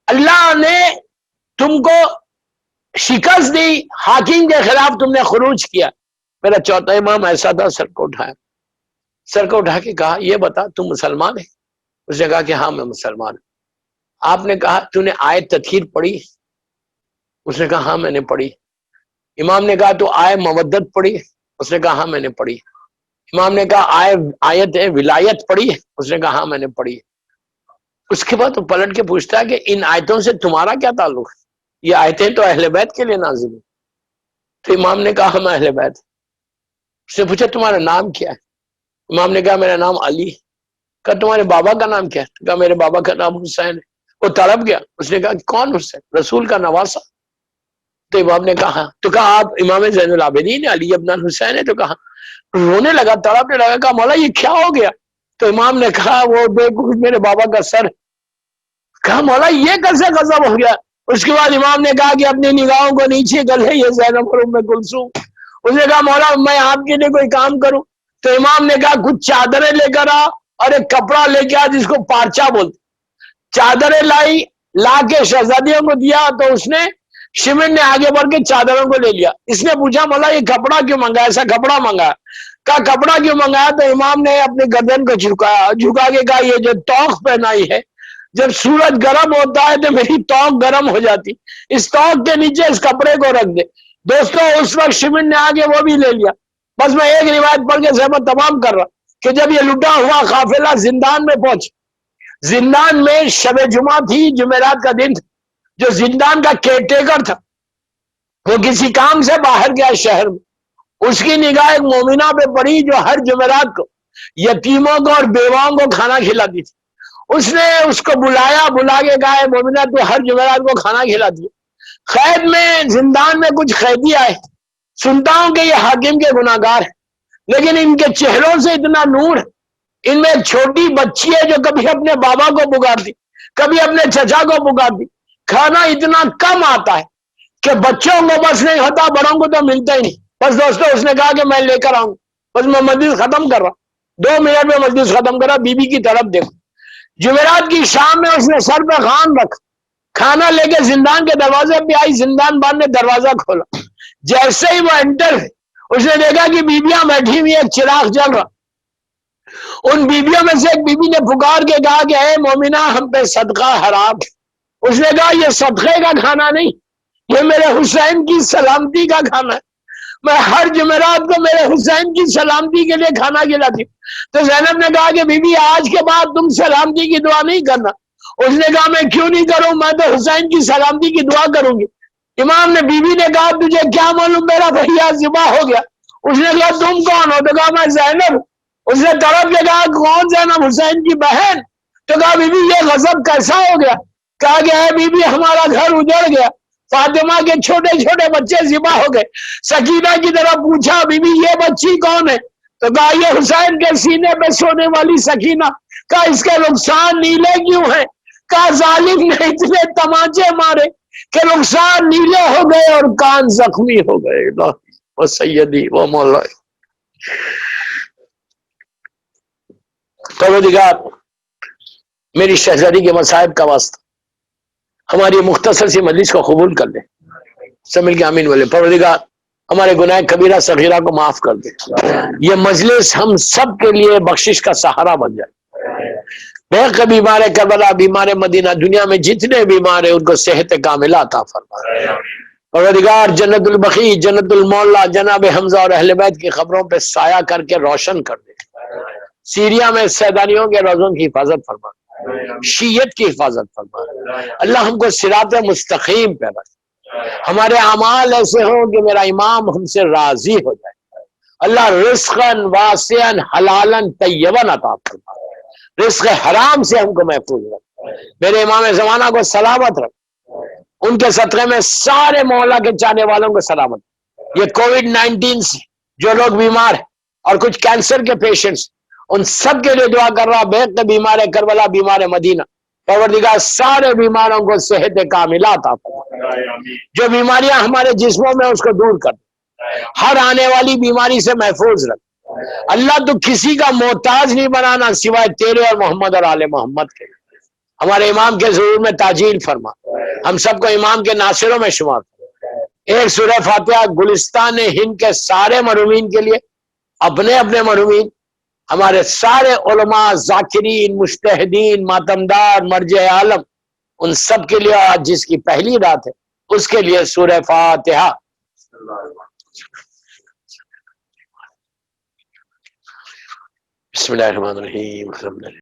اللہ نے تم کو شکست دی، حاکم کے خلاف تم نے خروج کیا. میرا چوتھا امام ایسا تھا، سر کو اٹھایا، سر کو اٹھا کے کہا یہ بتا تم مسلمان ہے؟ اس نے کہا کہ ہاں میں مسلمان ہوں. آپ نے کہا تو نے آیت تطہیر پڑھی؟ اس نے کہا ہاں میں نے پڑھی. امام نے کہا تو آیت مودت پڑھی؟ اس نے کہا ہاں میں نے پڑھی. امام نے کہا آیت ولایت پڑھی؟ اس نے کہا ہاں میں نے پڑھی. اس کے بعد وہ پلٹ کے پوچھتا ہے کہ ان آیتوں سے تمہارا کیا تعلق ہے؟ یہ آیتیں تو اہل بیت کے لیے نازل ہیں. تو امام نے کہا ہم اہل بیت. اس نے پوچھا تمہارا نام کیا ہے؟ امام نے کہا میرا نام علی. کہا تمہارے بابا کا نام کیا ہے؟ کہا میرے بابا کا نام حسین ہے. وہ تڑپ گیا. اس نے کہا کون حسین؟ رسول کا نواسا. تو امام نے کہا تو کہا آپ امام زین العابدین علی ابن حسین ہے؟ تو کہا. رونے لگا، تڑپنے لگا. کہا مولا یہ کیا ہو گیا؟ تو امام نے کہا وہ دیکھو میرے بابا کا سر. کہا مولا یہ کیسے غضب ہو گیا؟ اس کے بعد امام نے کہا کہ اپنی نگاہوں کو نیچے کر لے، یہ زینب اور ام کلثوم. اس نے کہا مولا میں آپ کے لیے کوئی کام کروں؟ تو امام نے کہا کچھ چادریں لے کر آ اور ایک کپڑا لے کے آ جس کو پارچا بولتے. چادریں لائی، لا کے شہزادیوں کو دیا. تو اس نے شمن نے آگے بڑھ کے چادروں کو لے لیا. اس نے پوچھا مولا یہ کپڑا کیوں منگایا؟ ایسا کپڑا منگایا. کہا کپڑا کیوں منگایا؟ تو امام نے اپنے گردن کو جھکایا، جھکا کے کہا یہ جو توق پہنائی ہے جب سورج گرم ہوتا ہے تو میری توق گرم ہو جاتی، اس توق کے نیچے اس کپڑے کو رکھ دے. دوستو اس وقت شمن نے آگے وہ بھی لے لیا. بس میں ایک روایت پڑھ کے زحمت تمام کر رہا کہ جب یہ لٹا ہوا قافلہ زندان میں پہنچ، زندان میں شب جمعہ تھی، جمعرات کا دن تھا. جو زندان کا کیئر ٹیکر تھا وہ کسی کام سے باہر گیا شہر میں. اس کی نگاہ ایک مومنہ پہ پڑی جو ہر جمعرات کو یتیموں کو اور بیواؤں کو کھانا کھلاتی تھی. اس نے اس کو بلایا، بلا کے کہا مومنہ تو ہر جمعرات کو کھانا کھلاتی ہے. قید میں زندان میں کچھ قیدی آئے، سنتا ہوں کہ یہ حاکم کے گناہ گار ہیں، لیکن ان کے چہروں سے اتنا نور ہے. ان میں ایک چھوٹی بچی ہے جو کبھی اپنے بابا کو پکارتی، کبھی اپنے چچا کو پکارتی. کھانا اتنا کم آتا ہے کہ بچوں کو بس نہیں ہوتا، بڑوں کو تو ملتا ہی نہیں. بس دوستو اس نے کہا کہ میں لے کر آؤں. بس میں مجلس ختم کر رہا، 2 منٹ میں مجلس ختم کر رہا. بی بی کی طرف دیکھو، جمعرات کی شام میں اس نے سر پہ خان رکھ، کھانا لے کے زندان کے دروازے پہ آئی. زندان بان نے دروازہ کھولا. جیسے ہی وہ انٹر ہوئی اس نے دیکھا کہ بیویاں بیٹھی ہوئی، ایک چراغ جل رہا. ان بیویوں میں سے ایک بیوی نے پکار کے کہا کہ اے مومنہ ہم پہ صدقہ حرام. اس نے کہا یہ صدقے کا کھانا نہیں، یہ میرے حسین کی سلامتی کا کھانا ہے. میں ہر جمعرات کو میرے حسین کی سلامتی کے لیے کھانا کھلاتی ہوں. تو زینب نے کہا کہ بی بی آج کے بعد تم سلامتی کی دعا نہیں کرنا. اس نے کہا میں کیوں نہیں کروں، میں تو حسین کی سلامتی کی دعا کروں گی. امام نے بی بی نے کہا تجھے کیا معلوم میرا بھیا ذبح ہو گیا؟ اس نے کہا تم کون ہو؟ تو کہا میں زینب. اس نے تڑپ کے کہا کون زینب؟ حسین کی بہن. تو کہا بی بی یہ غضب کیسا ہو گیا؟ کہا کہ اے بی بی ہمارا گھر اجڑ گیا، فاطمہ کے چھوٹے چھوٹے بچے ذبح ہو گئے. سکینہ کی طرف پوچھا بی بی یہ بچی کون ہے؟ تو کہا یہ حسین کے سینے پہ سونے والی سکینہ. کہا اس کے رخسار نیلے کیوں ہیں؟ کہا ظالم نے اتنے تماچے مارے کہ رخسار نیلے ہو گئے اور کان زخمی ہو گئے. وہ سیدی وہ مولا. پروردگار میری شہزادی کے مصائب کا واسطہ ہماری مختصر سی مجلس کو قبول کر لے. سب مل کے آمین بولے. پروردگار ہمارے گناہ کبیرہ صغیرہ کو معاف کر دے. یہ مجلس ہم سب کے لیے بخشش کا سہارا بن جائے. بے کے بیمار کربلا، بیمار مدینہ، دنیا میں جتنے بیمار ہیں ان کو صحت کاملہ عطا فرما. پروردگار جنت البقیع، جنت المولا، جناب حمزہ اور اہل بیت کی خبروں پہ سایہ کر کے روشن کر دے. سیریا میں سیدانیوں کے روزوں کی حفاظت فرما، شیعت کی حفاظت فرما. اللہ ہم کو صراط مستقیم پہ رکھ. ہمارے اعمال ایسے ہوں کہ میرا امام ہم سے راضی ہو جائے. اللہ رزقاً واسعاً حلالً طیباً عطا فرما. رزق حرام سے ہم کو محفوظ رکھ. میرے امام زمانہ کو سلامت رکھ. ان کے صدقے میں سارے مولا کے چاہنے والوں کو سلامت. یہ کووڈ-19 سے جو لوگ بیمار ہیں اور کچھ کینسر کے پیشنٹس، ان سب کے لیے دعا کر رہا. بے بیمار کربلا، بیمار مدینہ، پروردگار سارے بیماروں کو صحت کاملہ عطا فرما. جو بیماریاں ہمارے جسموں میں اس کو دور کر. ہر آنے والی بیماری سے محفوظ رکھ. اللہ تو کسی کا محتاج نہیں بنانا سوائے تیرے اور محمد اور آل محمد کے. ہمارے امام کے ظہور میں تاجیل فرما. ہم سب کو امام کے ناصروں میں شمار. ایک سورہ فاتحہ گلستان ہند کے سارے مرحومین کے لیے، اپنے اپنے مرحومین، ہمارے سارے علماء، ذاکرین، مجتہدین، ماتمدار، مرجع عالم، ان سب کے لیے آج جس کی پہلی رات ہے اس کے لیے سورہ فاتحہ. بسم اللہ الرحمن الرحیم.